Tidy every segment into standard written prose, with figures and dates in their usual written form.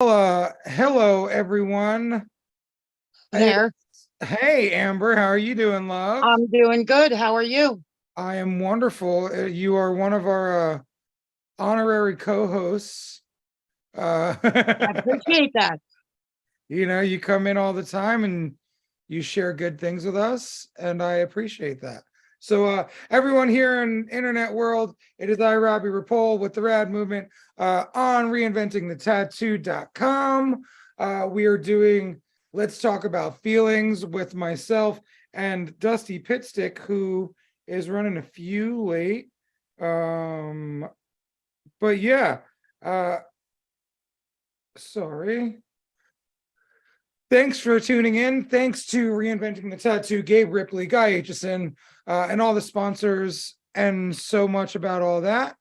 Hello everyone. Hey, There. hey, Amber, how are you doing, love? I'm doing good. How are you? I am wonderful. You are one of our honorary co-hosts. Uh, I appreciate that. you come in all the time and you share good things with us, and I appreciate that. So, everyone here in internet world, it is I, Robbie Ripoll, with the Rad Movement on reinventing the tattoo.com. We are doing Let's Talk About Feelings with myself and Dustie Pitstick, who is running a few late. But yeah, uh, sorry. Thanks for tuning in. Thanks to Reinventing the Tattoo, Gabe Ripley, Guy Aitchison, and all the sponsors, and so much about all that.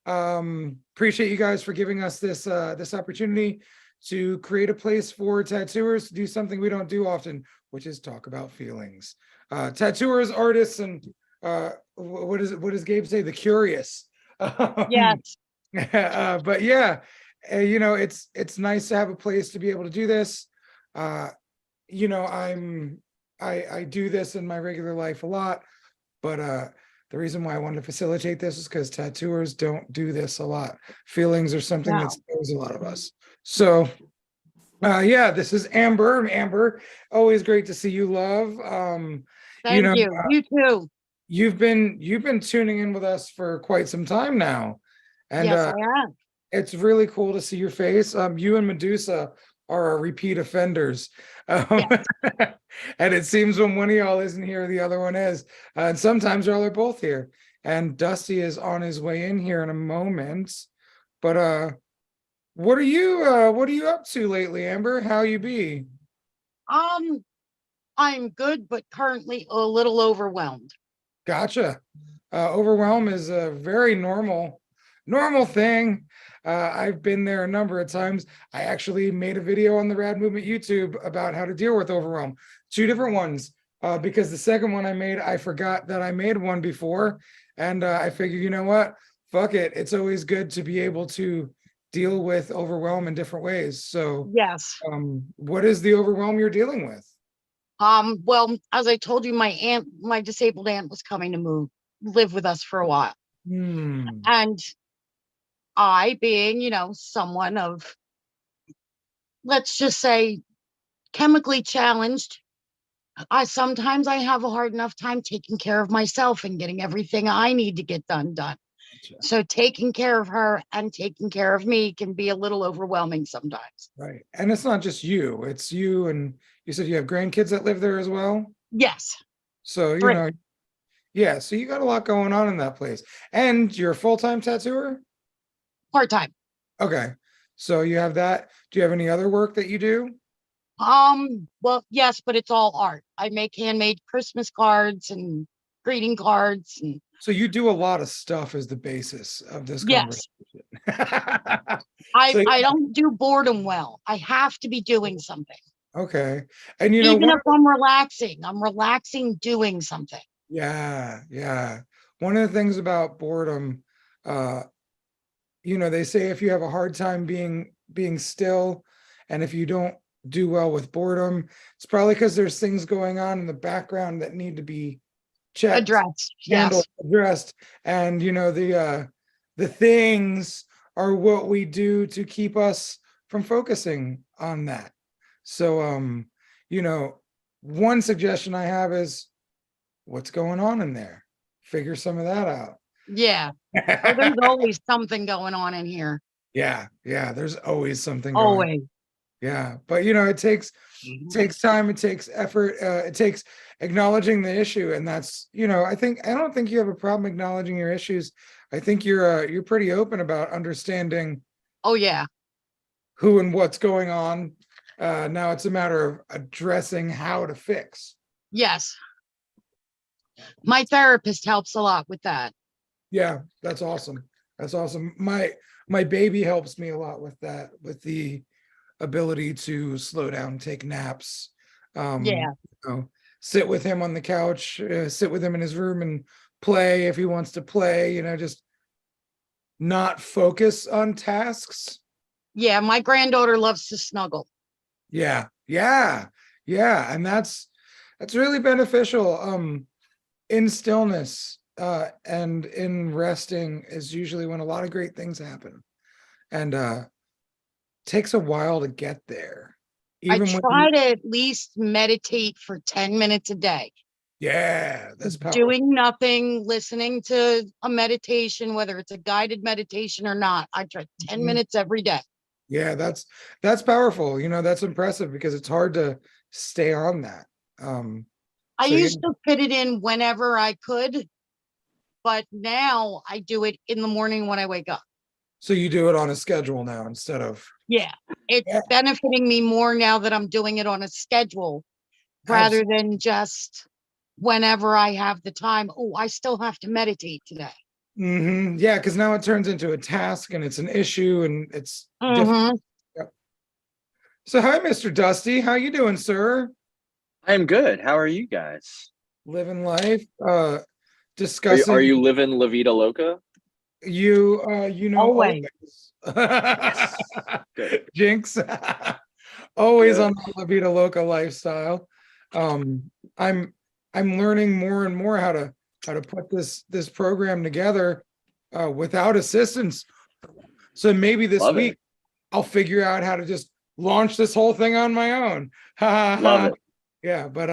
Appreciate you guys for giving us this opportunity to create a place for tattooers to do something we don't do often, which is talk about feelings. Tattooers, artists, and what does Gabe say? The curious. Yes. But yeah, it's nice to have a place to be able to do this. uh I do this in my regular life a lot, but the reason why I wanted to facilitate this is because tattooers don't do this a lot. Feelings are something that No. scares a lot of us. So yeah, this is Amber, always great to see you, love. you Thank know you. You too. you've been tuning in with us for quite some time now, and Yes, I have. it's really cool to see your face. You and Medusa are repeat offenders. Um, Yes. and it seems when one of y'all isn't here, the other one is. And sometimes y'all are both here. And Dusty is on his way in here in a moment. But what are you up to lately, Amber? How you be? Um, I'm good, but currently a little overwhelmed. Gotcha. Overwhelm is a very normal thing. I've been there a number of times. I actually made a video on the Rad Movement YouTube about how to deal with overwhelm. Two different ones, because the second one I made, I forgot that I made one before, and I figured, you know what? Fuck it. It's always good to be able to deal with overwhelm in different ways. So, Yes. what is the overwhelm you're dealing with? Well, as I told you, my disabled aunt was coming to live with us for a while. Hmm. And I, being, someone of, let's just say, chemically challenged, I have a hard enough time taking care of myself and getting everything I need to get done. Gotcha. So taking care of her and taking care of me can be a little overwhelming sometimes. Right. And it's not just you, it's you, and you said you have grandkids that live there as well. Yes, So, three, yeah, so you got a lot going on in that place. And you're a full-time tattooer? part-time. Okay. So you have that. Do you have any other work that you do? Well, yes, but it's all art. I make handmade Christmas cards and greeting cards and So you do a lot of stuff as the basis of this conversation. yes, I So I don't do boredom well. I have to be doing something. okay. And Even if I'm relaxing doing something. yeah. One of the things about boredom, uh, they say if you have a hard time being still, and if you don't do well with boredom, it's probably because there's things going on in the background that need to be checked, Addressed. handled, Yes. addressed. And the things are what we do to keep us from focusing on that. So you know one suggestion I have is, what's going on in there? Figure some of that out. Yeah. Oh, there's always something going on in here. Yeah, there's always something going. Always. Yeah, but it takes time, it takes effort, it takes acknowledging the issue, and that's, I don't think you have a problem acknowledging your issues. I think you're pretty open about understanding Oh, yeah. who and what's going on. Now it's a matter of addressing how to fix. Yes. My therapist helps a lot with that. Yeah, that's awesome. That's awesome. My baby helps me a lot with that, with the ability to slow down, take naps, Yeah. sit with him on the couch, sit with him in his room and play if he wants to play, just not focus on tasks. Yeah, my granddaughter loves to snuggle. Yeah, yeah, yeah. And that's really beneficial. In stillness, and in resting is usually when a lot of great things happen. And takes a while to get there. I Even when try to at least meditate for 10 minutes a day. yeah, that's powerful. Doing nothing, listening to a meditation, whether it's a guided meditation or not. I try 10 Mhm. minutes every day. Yeah, that's powerful. That's impressive because it's hard to stay on that. I So yeah, used to fit it in whenever I could, but now I do it in the morning when I wake up. so you do it on a schedule now instead of Yeah, it's yeah, benefiting me more now that I'm doing it on a schedule rather than just whenever I have the time. Oh, I still have to meditate today. Yeah, because now it turns into a task and it's an issue and it's difficult. Mm-hmm. Yep. So hi, Mr. Dusty. How you doing, sir? I am good. How are you guys? Living life. Are Discussing you living La Vida Loca? Always. Yes. Good. Jinx. Always Good. on the La Vida Loca lifestyle. I'm learning more and more how to put this program together without assistance. So maybe this Love week it. I'll figure out how to just launch this whole thing on my own. Love it. Yeah, but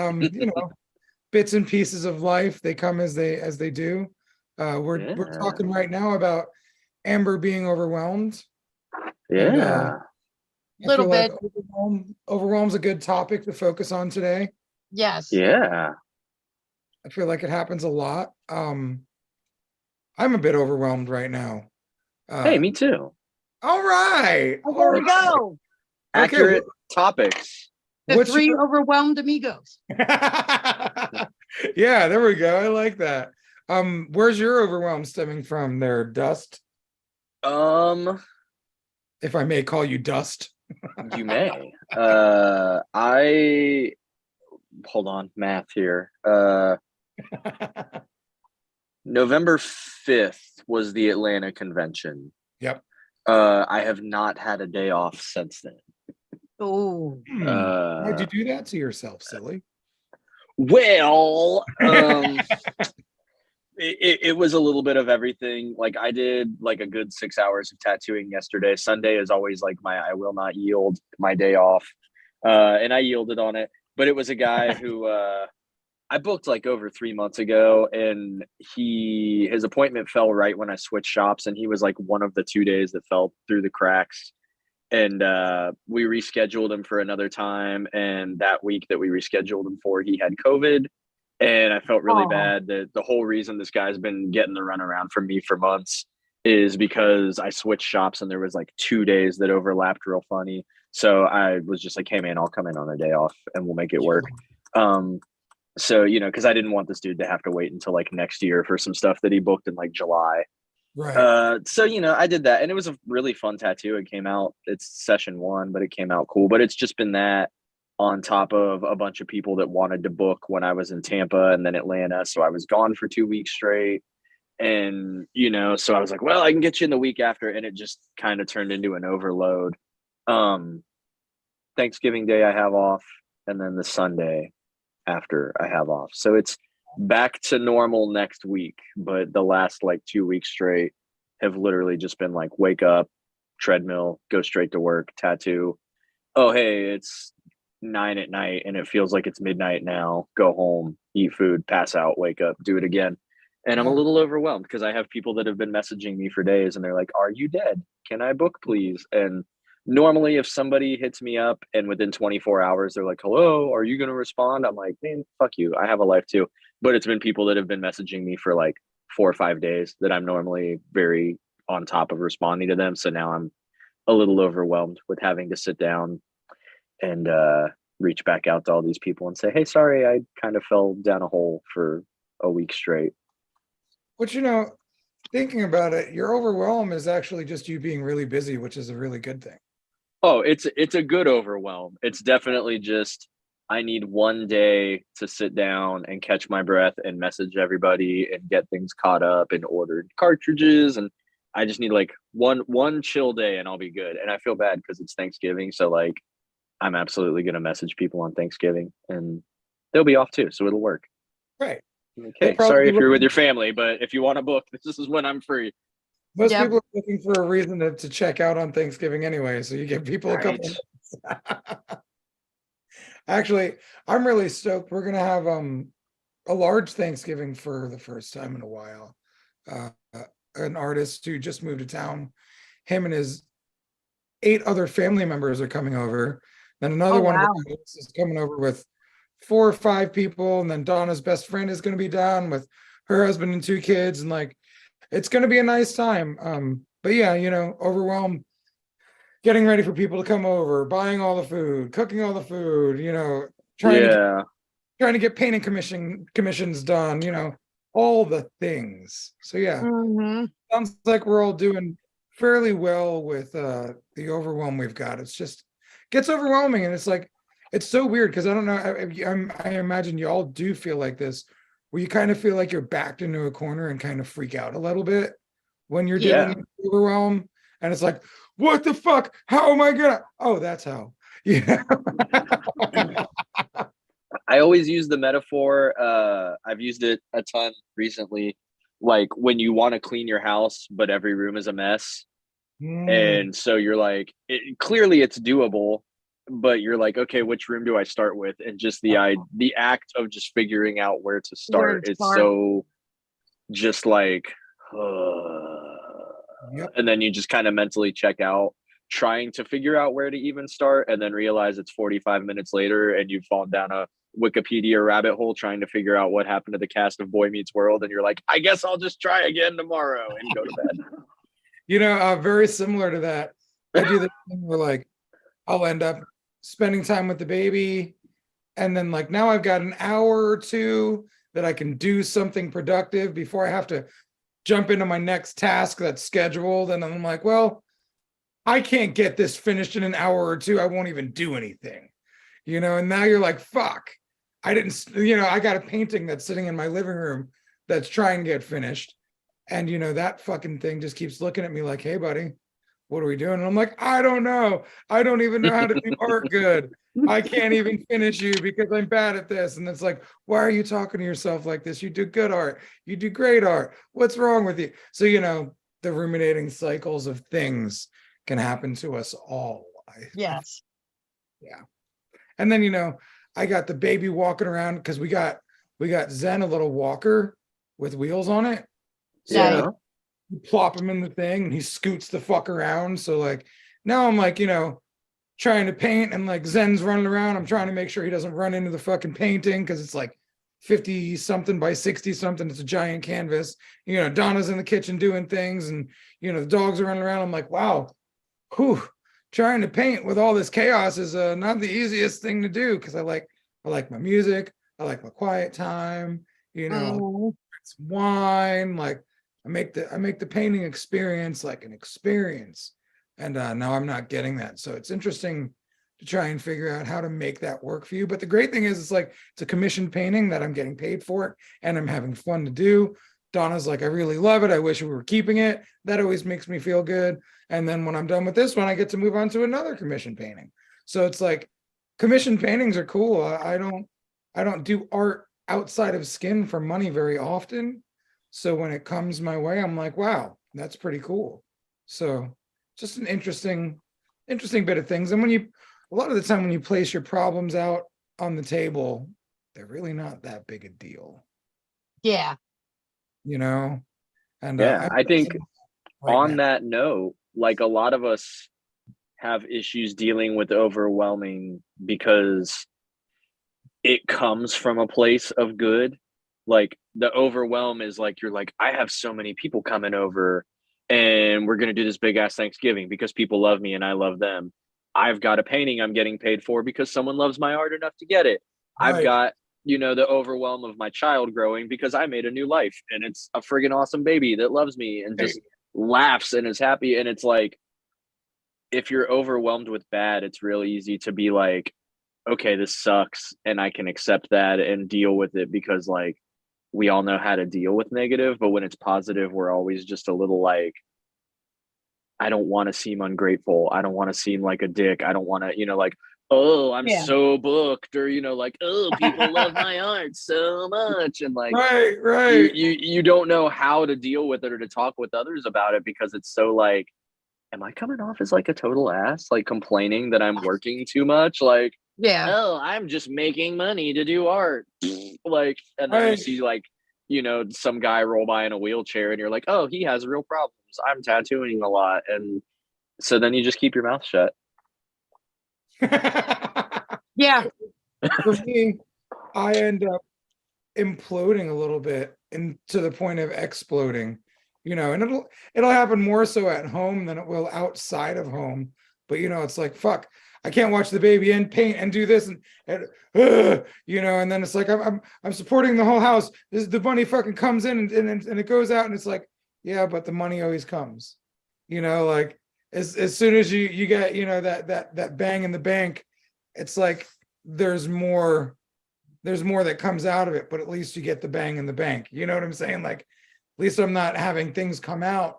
bits and pieces of life, they come as they do. We're Yeah. talking right now about Amber being overwhelmed. And Yeah. I feel Little like bit. overwhelm's a good topic to focus on today. Yes. Yeah. I feel like it happens a lot. I'm a bit overwhelmed right now. Hey, me too. All right. Oh, All there we right. go. Okay. Accurate topics. The What's three your overwhelmed amigos. yeah, there we go. I like that. Where's your overwhelm stemming from there, Dust? Um, If I may call you Dust. you may. I hold on, math here. November 5th was the Atlanta convention. Yep. I have not had a day off since then. Oh, Why'd you do that to yourself, silly? Well, it was a little bit of everything. Like I did like a good 6 hours of tattooing yesterday. Sunday is always like my I will not yield, my day off. And I yielded on it. But it was a guy who I booked like over 3 months ago, and his appointment fell right when I switched shops, and he was like one of the 2 days that fell through the cracks. And we rescheduled him for another time, and that week that we rescheduled him for, he had COVID. And I felt really bad that the whole reason this guy's been getting the runaround from me for months is because I switched shops and there was like 2 days that overlapped real funny. So I was just like, hey man, I'll come in on a day off and we'll make it work. So, because I didn't want this dude to have to wait until like next year for some stuff that he booked in like July. Right. So, I did that, and it was a really fun tattoo. It came out, it's session 1, but it came out cool. But it's just been that on top of a bunch of people that wanted to book when I was in Tampa and then Atlanta. So I was gone for 2 weeks straight. And, so I was like, well, I can get you in the week after. And it just kind of turned into an overload. Thanksgiving Day I have off, and then the Sunday after I have off. So it's back to normal next week. But the last like 2 weeks straight have literally just been like, wake up, treadmill, go straight to work, tattoo. Oh, hey, it's 9 at night and it feels like it's midnight now. Go home, eat food, pass out, wake up, do it again. And I'm a little overwhelmed because I have people that have been messaging me for days and they're like, are you dead? Can I book, please? And normally if somebody hits me up and within 24 hours, they're like, hello, are you going to respond? I'm like, man, fuck you. I have a life too. But it's been people that have been messaging me for like 4 or 5 days that I'm normally very on top of responding to them. So now I'm a little overwhelmed with having to sit down and reach back out to all these people and say, hey, sorry, I kind of fell down a hole for a week straight. But thinking about it, your overwhelm is actually just you being really busy, which is a really good thing. Oh, it's a good overwhelm. It's definitely just I need one day to sit down and catch my breath and message everybody and get things caught up and ordered cartridges. And I just need like one chill day and I'll be good. And I feel bad because it's Thanksgiving. So like I'm absolutely gonna message people on Thanksgiving and they'll be off too. So it'll work. Right. They'll Okay. probably Sorry be if you're with looking- your family, but if you want to book, this is when I'm free. Most Yep. people are looking for a reason to check out on Thanksgiving anyway, so you give people a couple. Actually, I'm really stoked. We're gonna have a large Thanksgiving for the first time in a while. Uh, an artist who just moved to town, him and his 8 other family members are coming over. Then another Oh, one of wow. our artists is coming over with 4 or 5 people, and then Donna's best friend is going to be down with her husband and 2 kids, and like it's going to be a nice time. But yeah, overwhelmed, getting ready for people to come over, buying all the food, cooking all the food, trying to get painting commissions done, all the things. So yeah, Mhm. sounds like we're all doing fairly well with the overwhelm we've got. It's just gets overwhelming, and it's like it's so weird because I don't know. I imagine you all do feel like this, where you kind of feel like you're backed into a corner and kind of freak out a little bit when you're dealing with overwhelm, and it's like, what the fuck? How am I gonna? Oh, that's how. Yeah. I always use the metaphor. I've used it a ton recently. Like when you want to clean your house, but every room is a mess. And so you're like, clearly it's doable, but you're like, okay, which room do I start with? And just the act of just figuring out where to start is so just like, Yep. and then you just kind of mentally check out, trying to figure out where to even start, and then realize it's 45 minutes later and you've fallen down a Wikipedia rabbit hole trying to figure out what happened to the cast of Boy Meets World, and you're like, I guess I'll just try again tomorrow and go to bed. Very similar to that. I do the thing where like I'll end up spending time with the baby, and then like now I've got an hour or 2 that I can do something productive before I have to jump into my next task that's scheduled, and I'm like, well, I can't get this finished in an hour or 2. I won't even do anything, and now you're like, fuck, I didn't, I got a painting that's sitting in my living room that's trying to get finished. And that fucking thing just keeps looking at me like, hey buddy, what are we doing? And I'm like, I don't know. I don't even know how to do art good. I can't even finish you because I'm bad at this. And it's like, why are you talking to yourself like this? You do good art. You do great art. What's wrong with you? So, the ruminating cycles of things can happen to us all. Yes. Yeah. And then, I got the baby walking around because we got Zen a little walker with wheels on it. So Yeah. like, you plop him in the thing and he scoots the fuck around. So like now I'm like, trying to paint, and like Zen's running around. I'm trying to make sure he doesn't run into the fucking painting because it's like 50 something by 60 something. It's a giant canvas. Donna's in the kitchen doing things, and the dogs are running around. I'm like, wow, trying to paint with all this chaos is not the easiest thing to do, because I like my music, I like my quiet time, it's wine, like I make the painting experience like an experience, and now I'm not getting that. So it's interesting to try and figure out how to make that work for you. But the great thing is, it's a commissioned painting that I'm getting paid for it, and I'm having fun to do. Donna's like, I really love it. I wish we were keeping it. That always makes me feel good. And then when I'm done with this one, I get to move on to another commission painting. So it's like commission paintings are cool. I don't do art outside of skin for money very often. So when it comes my way, I'm like, wow, that's pretty cool. So just an interesting bit of things. And a lot of the time when you place your problems out on the table, they're really not that big a deal. Yeah. And yeah, I think right on now. that note, like a lot of us have issues dealing with overwhelming because it comes from a place of good. Like the overwhelm is like, you're like, I have so many people coming over and we're going to do this big ass Thanksgiving because people love me and I love them. I've got a painting I'm getting paid for because someone loves my art enough to get it. I've Right. got, the overwhelm of my child growing because I made a new life and it's a friggin' awesome baby that loves me and just laughs and is happy. And it's like, if you're overwhelmed with bad, it's really easy to be like, okay, this sucks and I can accept that and deal with it because like we all know how to deal with negative. But when it's positive, we're always just a little like, I don't want to seem ungrateful. I don't want to seem like a dick. I don't want to, you know, like, oh, I'm Yeah. so booked, or, you know, like, oh, people love my art so much. And like, Right. you don't know how to deal with it or to talk with others about it, because it's so like, am I coming off as like a total ass, like complaining that I'm working too much? Like, Yeah. oh, I'm just making money to do art. Like, and then you Right. see like, you know, some guy roll by in a wheelchair and you're like, oh, he has real problems. I'm tattooing a lot. And so then you just keep your mouth shut. Yeah. For me, I end up imploding a little bit, and to the point of exploding, you know, and it'll happen more so at home than it will outside of home. But you know, it's like, fuck, I can't watch the baby and paint and do this and you know, and then it's like I'm supporting the whole house. The money fucking comes in and it goes out, and it's like, yeah, but the money always comes, you know, like as soon as you get, you know, that bang in the bank, it's like there's more that comes out of it, but at least you get the bang in the bank. You know what I'm saying? Like, at least I'm not having things come out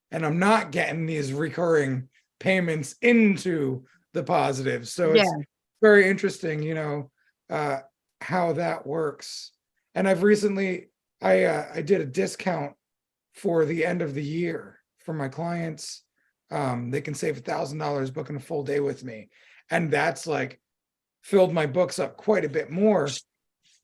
and I'm not getting these recurring payments into the positives. So it's very interesting, you know, how that works. And I've recently, I did a discount for the end of the year for my clients. They can save $1,000 booking a full day with me. And that's like filled my books up quite a bit more.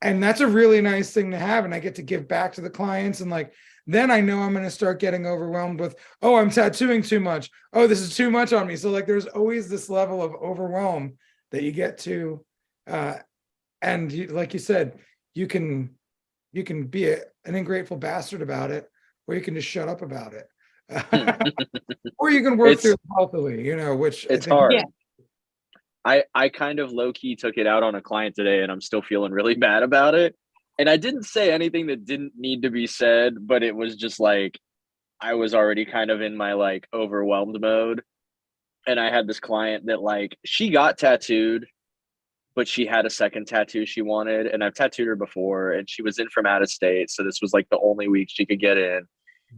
And that's a really nice thing to have. And I get to give back to the clients. And like, then I know I'm going to start getting overwhelmed with, oh, I'm tattooing too much. Oh, this is too much on me. So like, there's always this level of overwhelm that you get to. And like you said, you can be an ingrateful bastard about it, or you can just shut up about it. Or you can work through it healthily, you know, which it's hard. I kind of low-key took it out on a client today, and I'm still feeling really bad about it. And I didn't say anything that didn't need to be said, but it was just like, I was already kind of in my like overwhelmed mode. And I had this client that like, she got tattooed, but she had a second tattoo she wanted. And I've tattooed her before, and she was in from out of state. So this was like the only week she could get in.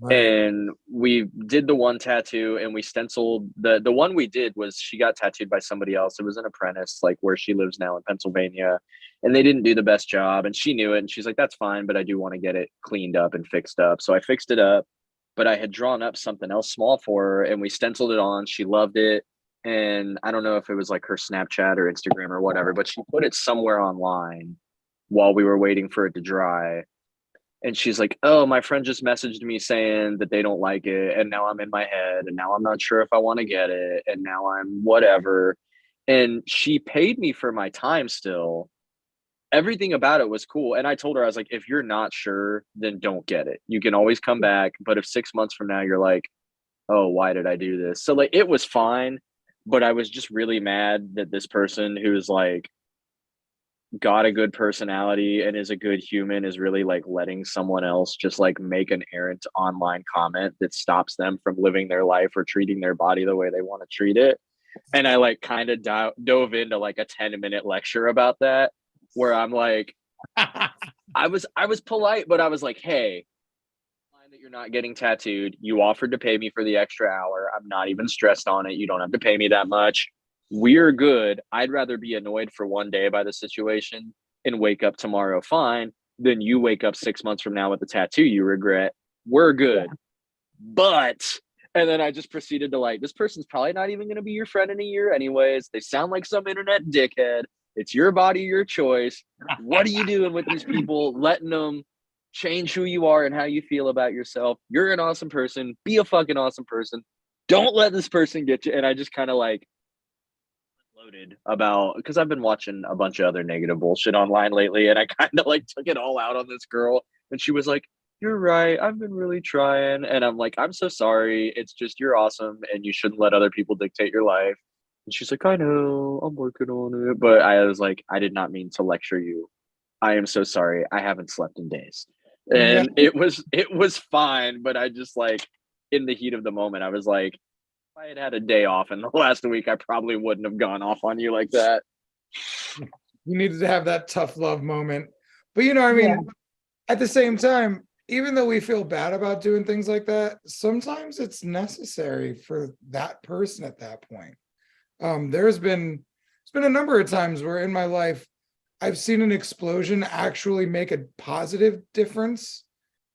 Right. And we did the one tattoo, and we stenciled the one we did was, she got tattooed by somebody else. It was an apprentice, like where she lives now in Pennsylvania, and they didn't do the best job, and she knew it, and she's like, that's fine, but I do want to get it cleaned up and fixed up. So I fixed it up, but I had drawn up something else small for her, and we stenciled it on. She loved it. And I don't know if it was like her Snapchat or Instagram or whatever, but she put it somewhere online while we were waiting for it to dry. And she's like, oh, my friend just messaged me saying that they don't like it. And now I'm in my head, and now I'm not sure if I want to get it. And now I'm whatever. And she paid me for my time still. Everything about it was cool. And I told her, I was like, if you're not sure, then don't get it. You can always come back. But if 6 months from now, you're like, oh, why did I do this? So like, it was fine. But I was just really mad that this person who's like, got a good personality and is a good human is really like letting someone else just like make an errant online comment that stops them from living their life or treating their body the way they want to treat it. And I like kind of dove into like a 10-minute lecture about that, where I'm like, I was polite, but I was like, hey, that you're not getting tattooed. You offered to pay me for the extra hour. I'm not even stressed on it. You don't have to pay me that much. We're good. I'd rather be annoyed for one day by the situation and wake up tomorrow fine than you wake up 6 months from now with a tattoo you regret. We're good. But, and then I just proceeded to like, this person's probably not even going to be your friend in a year anyways. They sound like some internet dickhead. It's your body, your choice. What are you doing with these people? Letting them change who you are and how you feel about yourself. You're an awesome person. Be a fucking awesome person. Don't let this person get you. And I just kind of like, about, because I've been watching a bunch of other negative bullshit online lately, and I kind of like took it all out on this girl, and she was like, you're right, I've been really trying. And I'm like, I'm so sorry, it's just, you're awesome and you shouldn't let other people dictate your life. And she's like, I know, I'm working on it. But I was like, I did not mean to lecture you. I am so sorry, I haven't slept in days. And it was fine, but I just like, in the heat of the moment, I was like, if I had had a day off in the last week, I probably wouldn't have gone off on you like that. You needed to have that tough love moment. But, you know, I mean, at the same time, even though we feel bad about doing things like that, sometimes it's necessary for that person at that point. There's been a number of times where in my life I've seen an explosion actually make a positive difference.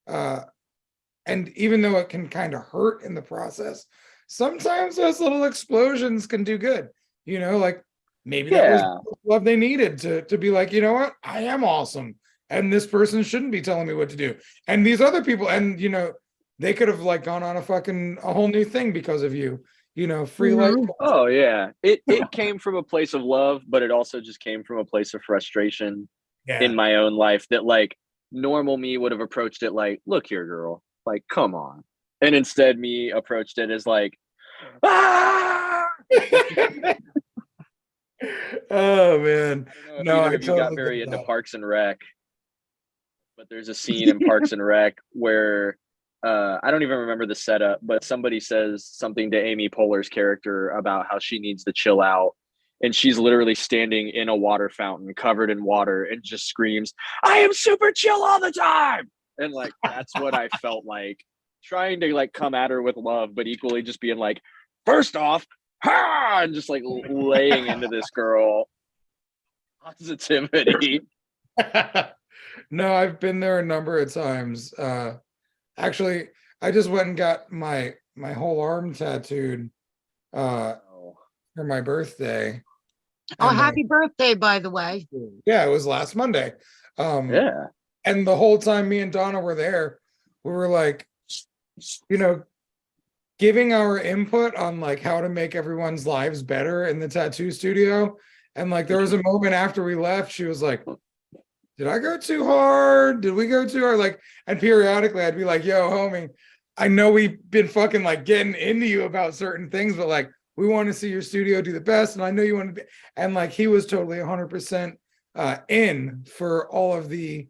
And even though it can kind of hurt in the process, sometimes those little explosions can do good. Like maybe that was what they needed to be like, you know what, I am awesome. And this person shouldn't be telling me what to do. And these other people, and they could have like gone on a whole new thing because of you. Free life. Oh yeah. It came from a place of love, but it also just came from a place of frustration in my own life that like normal me would have approached it like, look here, girl, like, come on. And instead me approached it as like, ah! Oh man. No, I totally got very into Parks and Rec, but there's a scene in Parks and Rec where I don't even remember the setup, but somebody says something to Amy Poehler's character about how she needs to chill out. And she's literally standing in a water fountain covered in water and just screams, I am super chill all the time. And like, that's what I felt like, trying to like come at her with love, but equally just being like, first off, ha! And just like laying into this girl positivity. No, I've been there a number of times. Actually, I just went and got my whole arm tattooed for my birthday. Oh, happy birthday, by the way. Yeah, it was last Monday. Yeah. And the whole time me and Donna were there, we were like, giving our input on like how to make everyone's lives better in the tattoo studio. And like there was a moment after we left, she was like, did I go too hard? Did we go too hard? Like, and periodically I'd be like, yo, homie, I know we've been fucking like getting into you about certain things, but like we want to see your studio do the best. And I know you want to be, and like he was totally 100% in for all of the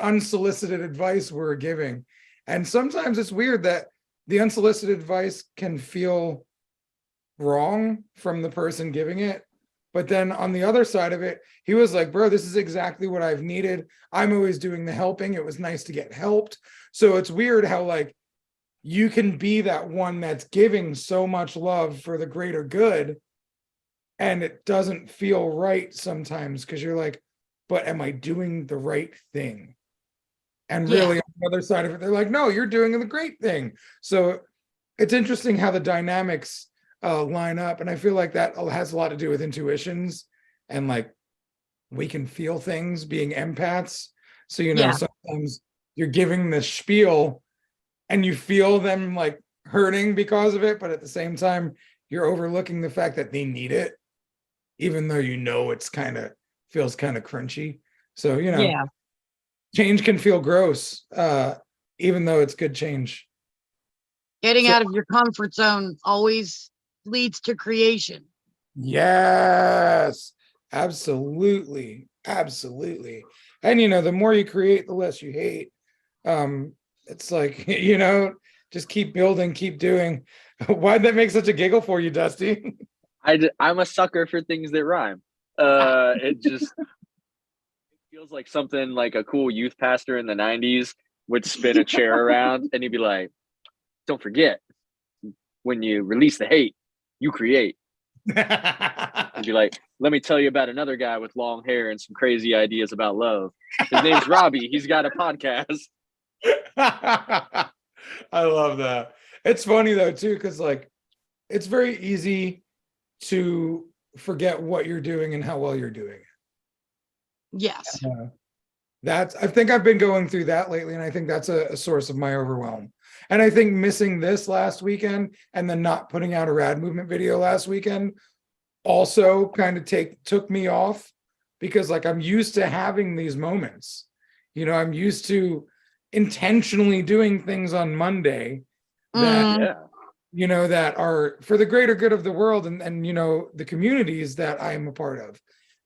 unsolicited advice we're giving. And sometimes it's weird that the unsolicited advice can feel wrong from the person giving it. But then on the other side of it, he was like, bro, this is exactly what I've needed. I'm always doing the helping. It was nice to get helped. So it's weird how like you can be that one that's giving so much love for the greater good. And it doesn't feel right sometimes because you're like, but am I doing the right thing? And really on the other side of it, they're like, no, you're doing the great thing. So it's interesting how the dynamics line up. And I feel like that has a lot to do with intuitions and like we can feel things being empaths. So, sometimes you're giving the spiel and you feel them like hurting because of it. But at the same time, you're overlooking the fact that they need it, even though it's feels kind of crunchy. So, change can feel gross, even though it's good change. Getting out of your comfort zone always leads to creation. Yes, absolutely. Absolutely. And, the more you create, the less you hate. It's like, just keep building, keep doing. Why'd that make such a giggle for you, Dusty? I'm a sucker for things that rhyme. It just feels like something like a cool youth pastor in the 90s would spin a chair around and he'd be like, don't forget, when you release the hate, you create. He'd be like, let me tell you about another guy with long hair and some crazy ideas about love. His name's Robbie. He's got a podcast. I love that. It's funny though, too, because like it's very easy to forget what you're doing and how well you're doing it. Yes. I think I've been going through that lately, and I think that's a source of my overwhelm. And I think missing this last weekend and then not putting out a rad movement video last weekend also kind of took me off, because like I'm used to having these moments. I'm used to intentionally doing things on Monday that that are for the greater good of the world and the communities that I'm a part of.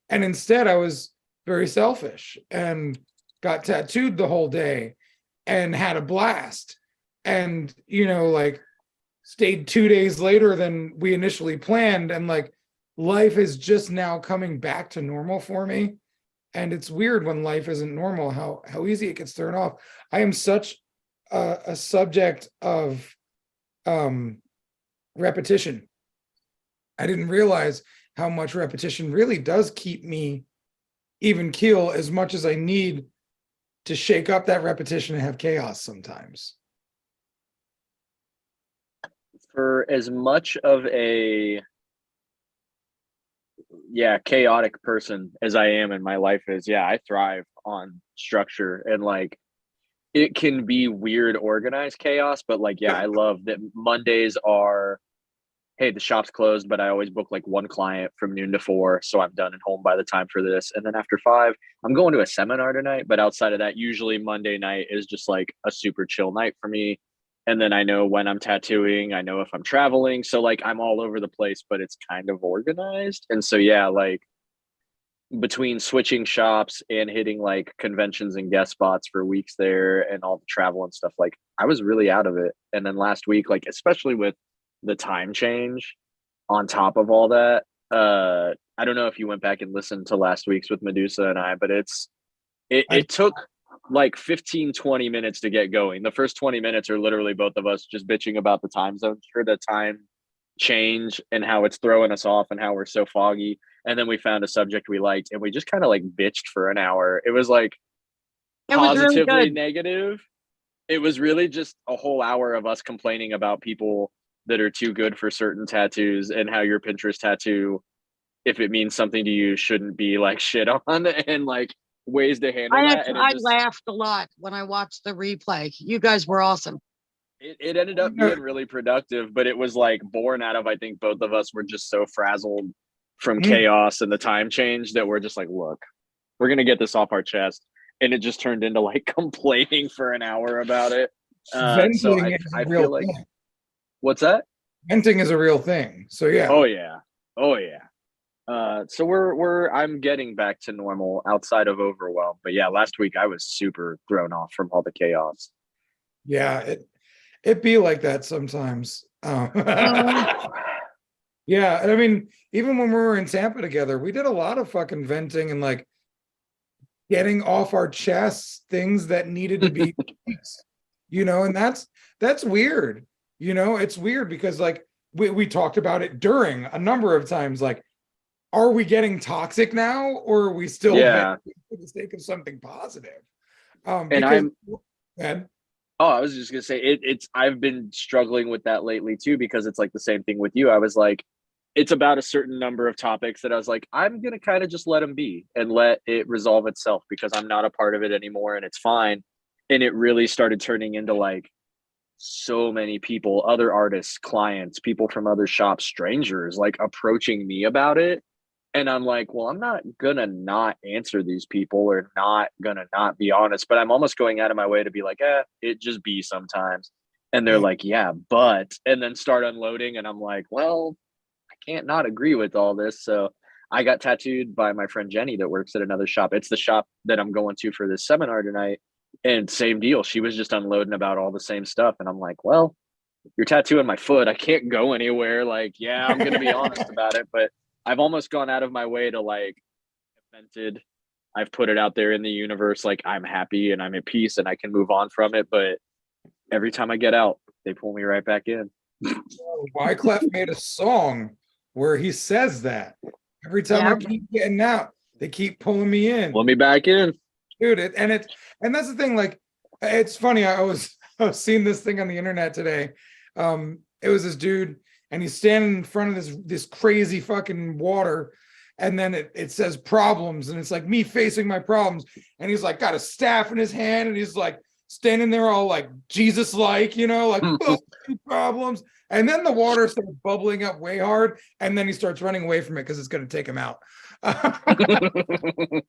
And instead I was very selfish and got tattooed the whole day and had a blast, and like stayed 2 days later than we initially planned, and like life is just now coming back to normal for me. And it's weird when life isn't normal, how easy it gets thrown off. I am such a subject of repetition. I didn't realize how much repetition really does keep me even keel, as much as I need to shake up that repetition and have chaos sometimes. For as much of a chaotic person as I am in my life is, I thrive on structure, and like it can be weird organized chaos, but like I love that Mondays are, hey, the shop's closed, but I always book like one client from noon to 4, so I'm done and home by the time for this. And then after 5, I'm going to a seminar tonight, but outside of that, usually Monday night is just like a super chill night for me. And then I know when I'm tattooing, I know if I'm traveling, so like I'm all over the place, but it's kind of organized. And so like between switching shops and hitting like conventions and guest spots for weeks there and all the travel and stuff, like I was really out of it. And then last week, like especially with the time change on top of all that, I don't know if you went back and listened to last week's with Medusa and I, but it took like 15-20 minutes to get going. The first 20 minutes are literally both of us just bitching about the time zones for the time change and how it's throwing us off and how we're so foggy. And then we found a subject we liked and we just kind of like bitched for an hour. It was like positively really negative. It was really just a whole hour of us complaining about people that are too good for certain tattoos and how your Pinterest tattoo, if it means something to you, shouldn't be like shit on, and like ways to handle that. And I laughed a lot when I watched the replay. You guys were awesome. It ended up being really productive, but it was like born out of, I think both of us were just so frazzled from chaos and the time change that we're just like, look, we're going to get this off our chest. And it just turned into like complaining for an hour about it. So I feel like, what's that? Venting is a real thing. So yeah. Oh yeah. So I'm getting back to normal outside of overwhelm. But yeah, last week I was super thrown off from all the chaos. Yeah, it be like that sometimes. Yeah, I mean, even when we were in Tampa together, we did a lot of fucking venting and like getting off our chests things that needed to be fixed, and that's weird. It's weird because like we talked about it during a number of times, like, are we getting toxic now, or are we still for the sake of something positive? I was just gonna say I've been struggling with that lately too, because it's like the same thing with you. I was like, it's about a certain number of topics that I was like, I'm gonna kind of just let them be and let it resolve itself because I'm not a part of it anymore and it's fine. And it really started turning into like so many people, other artists, clients, people from other shops, strangers, like approaching me about it. And I'm like, well, I'm not gonna not answer these people or not gonna not be honest, but I'm almost going out of my way to be like, it just be sometimes. And they're like, yeah, but, and then start unloading. And I'm like, well, I can't not agree with all this. So I got tattooed by my friend Jenny that works at another shop. It's the shop that I'm going to for this seminar tonight. And same deal. She was just unloading about all the same stuff. And I'm like, well, you're tattooing my foot. I can't go anywhere. Like, yeah, I'm going to be honest about it. But I've almost gone out of my way to like vented. I've put it out there in the universe. Like I'm happy and I'm at peace and I can move on from it. But every time I get out, they pull me right back in. Wyclef made a song where he says that every time I keep getting out, they keep pulling me in. Pull me back in. Dude, and that's the thing. Like, it's funny. I was seeing this thing on the internet today. It was this dude, and he's standing in front of this crazy fucking water, and then it says problems, and it's like me facing my problems, and he's like got a staff in his hand, and he's like standing there all like Jesus like, like problems, and then the water starts bubbling up way hard, and then he starts running away from it because it's going to take him out.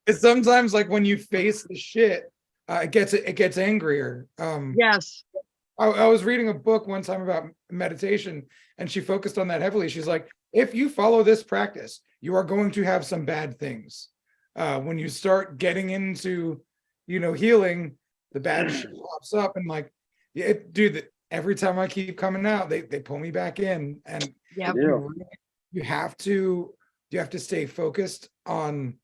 It's sometimes like when you face the shit, it gets angrier. Yes. I was reading a book one time about meditation, and she focused on that heavily. She's like, if you follow this practice, you are going to have some bad things. When you start getting into, healing, the bad shit pops up, and like, dude, every time I keep coming out, they pull me back in, and you have to stay focused on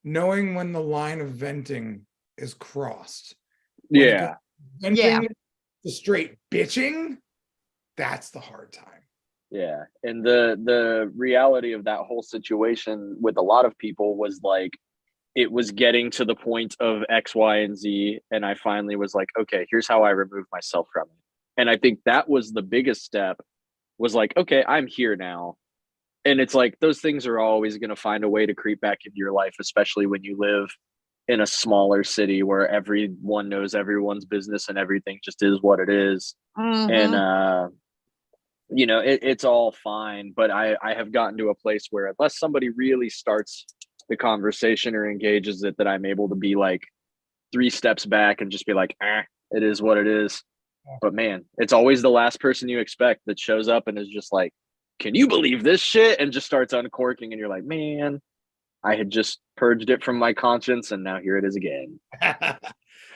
knowing when the line of venting is crossed. When it Yeah. goes venting to straight bitching, that's the hard time. Yeah. And the reality of that whole situation with a lot of people was like, it was getting to the point of X, Y, and Z. And I finally was like, okay, here's how I remove myself from it. And I think that was the biggest step, was like, okay, I'm here now. And it's like, those things are always going to find a way to creep back into your life, especially when you live in a smaller city where everyone knows everyone's business and everything just is what it is. And, you know, it's all fine. But I have gotten to a place where unless somebody really starts the conversation or engages it, that I'm able to be like 3 steps back and just be like, it is what it is. But man, it's always the last person you expect that shows up and is just like, can you believe this shit? And just starts uncorking. And you're like, man, I had just purged it from my conscience and now here it is again.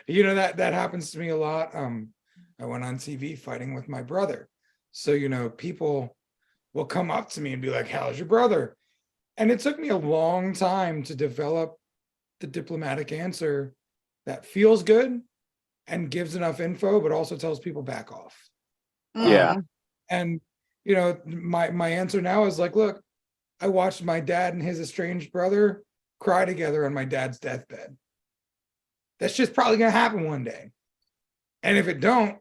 You know, that happens to me a lot. I went on TV fighting with my brother. So, you know, people will come up to me and be like, how's your brother? And it took me a long time to develop the diplomatic answer that feels good and gives enough info, but also tells people back off. Yeah. And, you know, my answer now is like, look, I watched my dad and his estranged brother cry together on my dad's deathbed. That's just probably going to happen one day. And if it don't,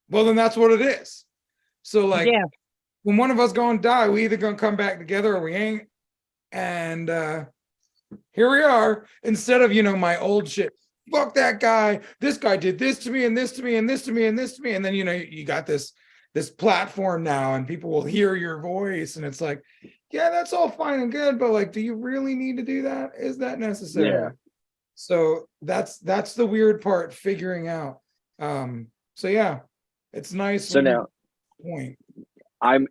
well, then that's what it is. So like, when one of us going to die, we either going to come back together or we ain't. And here we are, instead of, you know, my old shit, fuck that guy, this guy did this to me and this to me and this to me and this to me. And then, you know, you got this platform now and people will hear your voice and it's like, yeah, that's all fine and good, but like, do you really need to do that? Is that necessary? Yeah. So that's the weird part, figuring out. So yeah, it's nice. So now point.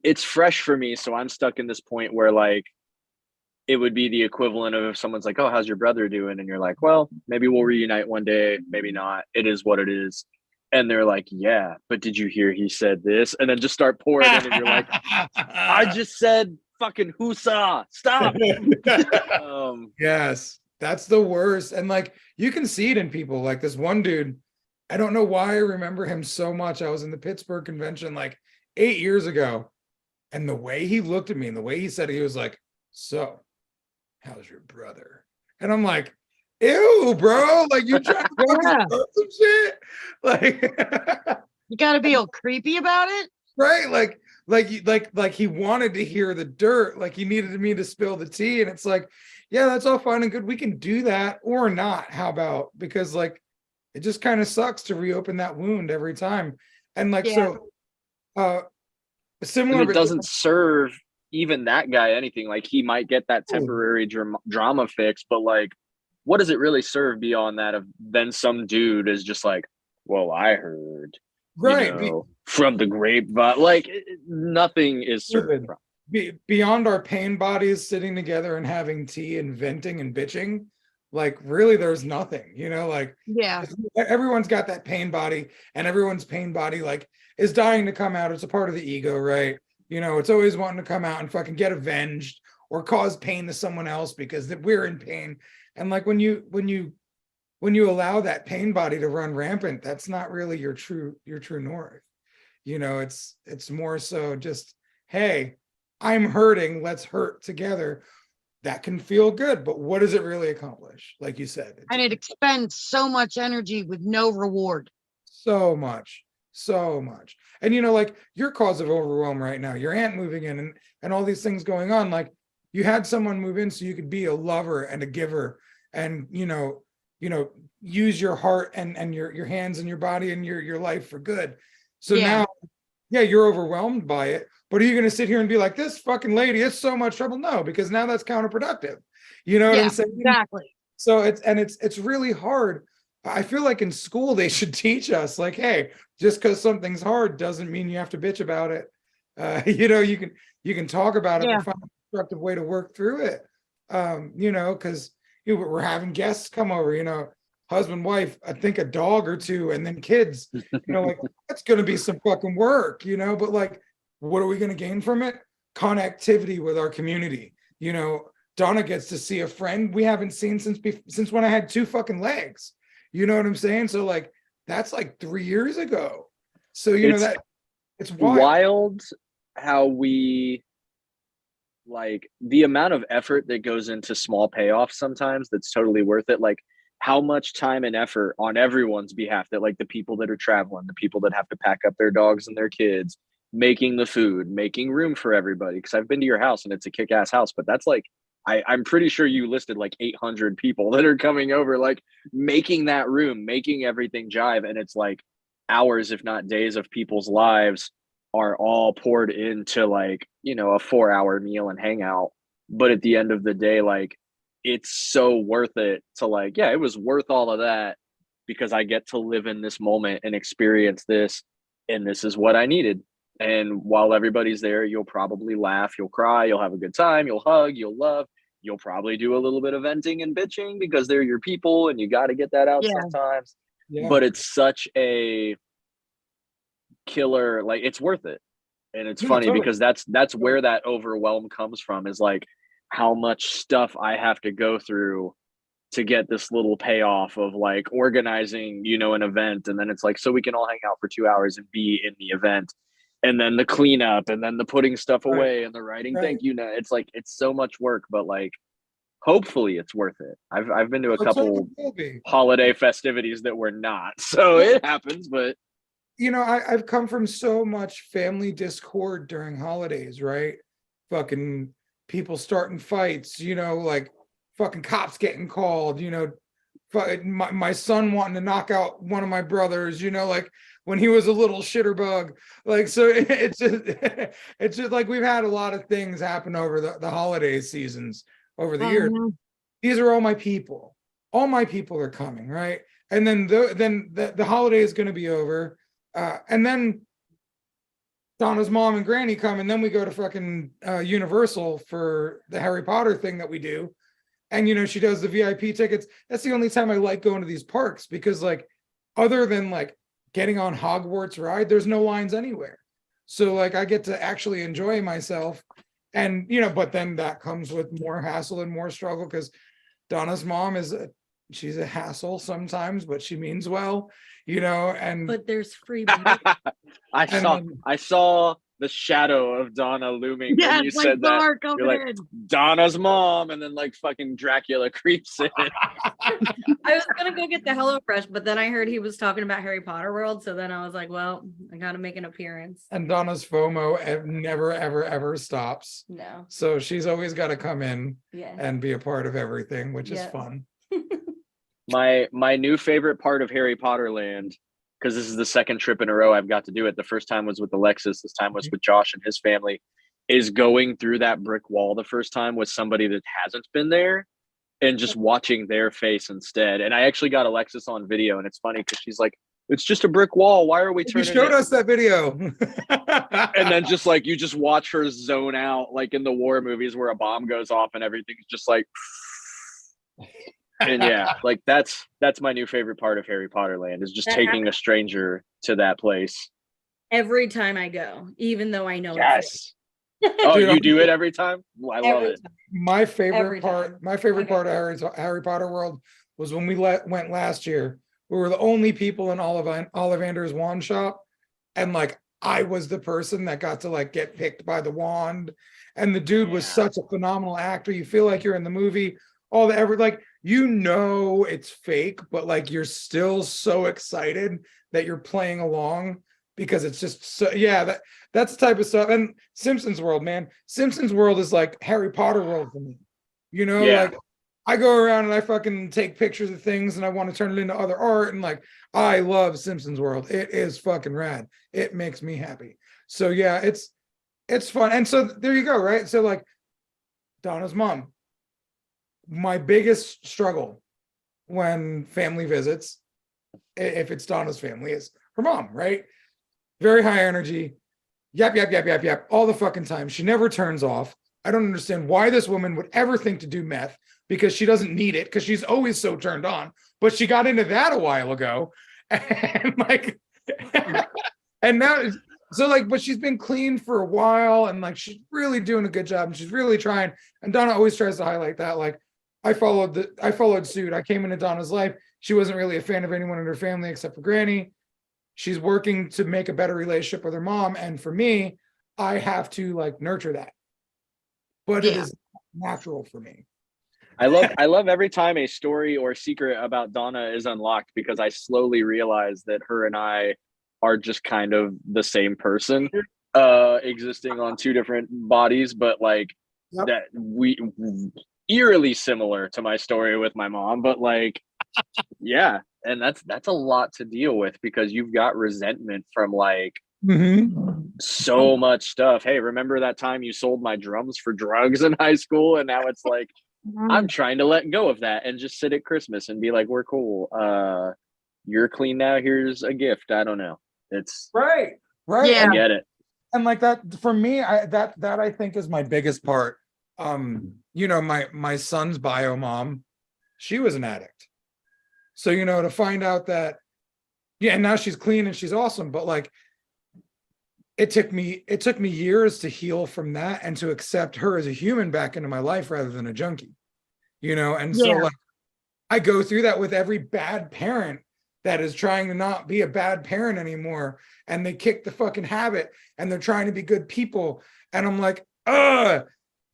it's fresh for me. So I'm stuck in this point where like, it would be the equivalent of if someone's like, oh, how's your brother doing? And you're like, well, maybe we'll reunite one day, maybe not. It is what it is. And they're like, yeah, but did you hear he said this? And then just start pouring in and you're like, I just said fucking husa, stop. Yes, that's the worst. And like, you can see it in people. Like this one dude, I don't know why I remember him so much. I was in the Pittsburgh convention like 8 years ago. And the way he looked at me and the way he said it, he was like, so how's your brother? And I'm like, ew, bro, like you trying to fucking start some shit? Like you gotta be all creepy about it, right? Like he wanted to hear the dirt, like he needed me to spill the tea. And it's like, yeah, that's all fine and good. We can do that or not. How about, because like it just kind of sucks to reopen that wound every time. And like so similar, and it doesn't serve even that guy anything. Like he might get that temporary drama fix, but like, what does it really serve beyond that? Of then some dude is just like, well, I heard, right, you know, from the grapevine. Like nothing is served from. Beyond our pain bodies sitting together and having tea and venting and bitching. Like really, there's nothing, you know, like everyone's got that pain body, and everyone's pain body like is dying to come out. It's a part of the ego, right? You know, it's always wanting to come out and fucking get avenged or cause pain to someone else because we're in pain. And like when you allow that pain body to run rampant, that's not really your true north. You know, it's more so just, hey, I'm hurting, let's hurt together. That can feel good, but what does it really accomplish? Like you said, and it expends so much energy with no reward. So much. And you know, like your cause of overwhelm right now, your aunt moving in and all these things going on, like you had someone move in so you could be a lover and a giver and you know use your heart and your hands and your body and your life for good. So now you're overwhelmed by it, but are you going to sit here and be like, this fucking lady is so much trouble? No, because now that's counterproductive. You know what I'm saying? Exactly. So it's really hard. I feel like in school they should teach us like, hey, just because something's hard doesn't mean you have to bitch about it. You know, you can talk about it and find a constructive way to work through it. You know, because we're having guests come over, you know, husband, wife, I think a dog or two, and then kids. You know, like that's gonna be some fucking work, you know, but like, what are we gonna gain from it? Connectivity with our community, you know, Donna gets to see a friend we haven't seen since when I had 2 fucking legs. You know what I'm saying? So like that's like 3 years ago. So you know that it's wild how we like the amount of effort that goes into small payoffs sometimes that's totally worth it. Like how much time and effort on everyone's behalf that like the people that are traveling, the people that have to pack up their dogs and their kids, making the food, making room for everybody. Because I've been to your house and it's a kick-ass house, but that's like I'm pretty sure you listed like 800 people that are coming over, like making that room, making everything jive. And it's like hours, if not days, of people's lives are all poured into like, you know, a 4-hour meal and hangout. But at the end of the day, like it's so worth it to like, yeah, it was worth all of that because I get to live in this moment and experience this. And this is what I needed. And while everybody's there, you'll probably laugh, you'll cry, you'll have a good time, you'll hug, you'll love, you'll probably do a little bit of venting and bitching because they're your people and you got to get that out sometimes. Yeah. But it's such a killer, like it's worth it. And it's funny totally. Because that's where that overwhelm comes from, is like how much stuff I have to go through to get this little payoff of like organizing, you know, an event. And then it's like, so we can all hang out for 2 hours and be in the event. And then the cleanup and then the putting stuff away and the writing thank you note. It's like it's so much work, but like hopefully it's worth it. I've been to a couple holiday festivities that were not, so it happens. But you know, I've come from so much family discord during holidays, right? Fucking people starting fights, you know, like fucking cops getting called, you know, my son wanting to knock out one of my brothers, you know, like when he was a little shitterbug. Like, so it's just like we've had a lot of things happen over the holiday seasons over the years. These are all my people. All my people are coming, right? And then the holiday is going to be over. And then Donna's mom and granny come, and then we go to fucking Universal for the Harry Potter thing that we do. And, you know, she does the VIP tickets. That's the only time I like going to these parks because, like, other than, like, getting on Hogwarts ride, there's no lines anywhere. So, like, I get to actually enjoy myself. And, you know, but then that comes with more hassle and more struggle because Donna's mom she's a hassle sometimes, but she means well, you know, and but there's free I saw the shadow of Donna looming when you said that. You're like, Donna's mom, and then like fucking Dracula creeps in. I was gonna go get the HelloFresh, but then I heard he was talking about Harry Potter World, so then I was like, well, I gotta make an appearance. And Donna's FOMO never ever stops. No. So she's always got to come in and be a part of everything, which is fun. My new favorite part of Harry Potter Land, because this is the second trip in a row I've got to do it. The first time was with Alexis. This time was with Josh and his family, is going through that brick wall the first time with somebody that hasn't been there and just watching their face instead. And I actually got Alexis on video, and it's funny because she's like, it's just a brick wall. Why are we turning You showed us that video. And then just like, you just watch her zone out, like in the war movies where a bomb goes off and everything's just like... And yeah, like that's my new favorite part of Harry Potter Land, is just taking a stranger to that place. Every time I go, even though I know it's oh, dude, you do it every time? I love it. My favorite part of Harry Potter World was when we went last year. We were the only people in Ollivander's wand shop, and like I was the person that got to like get picked by the wand, and the dude was such a phenomenal actor. You feel like you're in the movie. Like, you know, it's fake, but like you're still so excited that you're playing along because it's just so, that's the type of stuff. And Simpsons World, man, Simpsons World is like Harry Potter World for me, you know. Like I go around and I fucking take pictures of things and I want to turn it into other art, and like I love Simpsons World. It is fucking rad. It makes me happy. So yeah, it's fun. And so there you go, right? So like Donna's mom, my biggest struggle when family visits, if it's Donna's family, is her mom, right? Very high energy, yap, all the fucking time. She never turns off. I don't understand why this woman would ever think to do meth, because she doesn't need it, because she's always so turned on. But she got into that a while ago. And like, and now So like, but she's been clean for a while and like she's really doing a good job and she's really trying. And Donna always tries to highlight that. Like I followed suit. I came into Donna's life. She wasn't really a fan of anyone in her family except for Granny. She's working to make a better relationship with her mom. And for me, I have to like nurture that. But it Yeah. is natural for me. I love every time a story or secret about Donna is unlocked, because I slowly realize that her and I are just kind of the same person, existing on two different bodies, but like Yep. that we eerily similar to my story with my mom, but like yeah, and that's a lot to deal with because you've got resentment from like so much stuff. Hey, remember that time you sold my drums for drugs in high school? And now it's like I'm trying to let go of that and just sit at Christmas and be like, we're cool. You're clean now. Here's a gift. I don't know. It's Right. I Yeah. get it. And like that for me, that I think is my biggest part. You know, my son's bio mom, she was an addict. So, you know, to find out that, yeah, and now she's clean and she's awesome, but like it took me years to heal from that and to accept her as a human back into my life rather than a junkie, you know. And so Yeah. like I go through that with every bad parent that is trying to not be a bad parent anymore, and they kick the fucking habit and they're trying to be good people, and I'm like,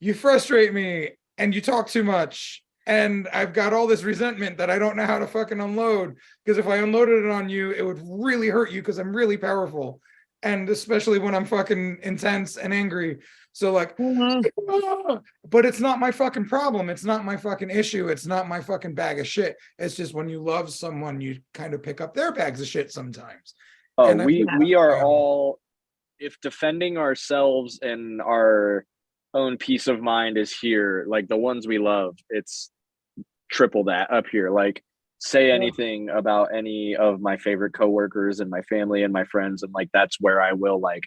you frustrate me and you talk too much and I've got all this resentment that I don't know how to fucking unload, because if I unloaded it on you it would really hurt you because I'm really powerful, and especially when I'm fucking intense and angry. So like, but it's not my fucking problem. It's not my fucking issue. It's not my fucking bag of shit. It's just when you love someone, you kind of pick up their bags of shit sometimes. Oh, And we are all, if defending ourselves and our own peace of mind is here, like the ones we love, it's triple that up here. Like say anything about any of my favorite coworkers and my family and my friends, and like that's where I will like,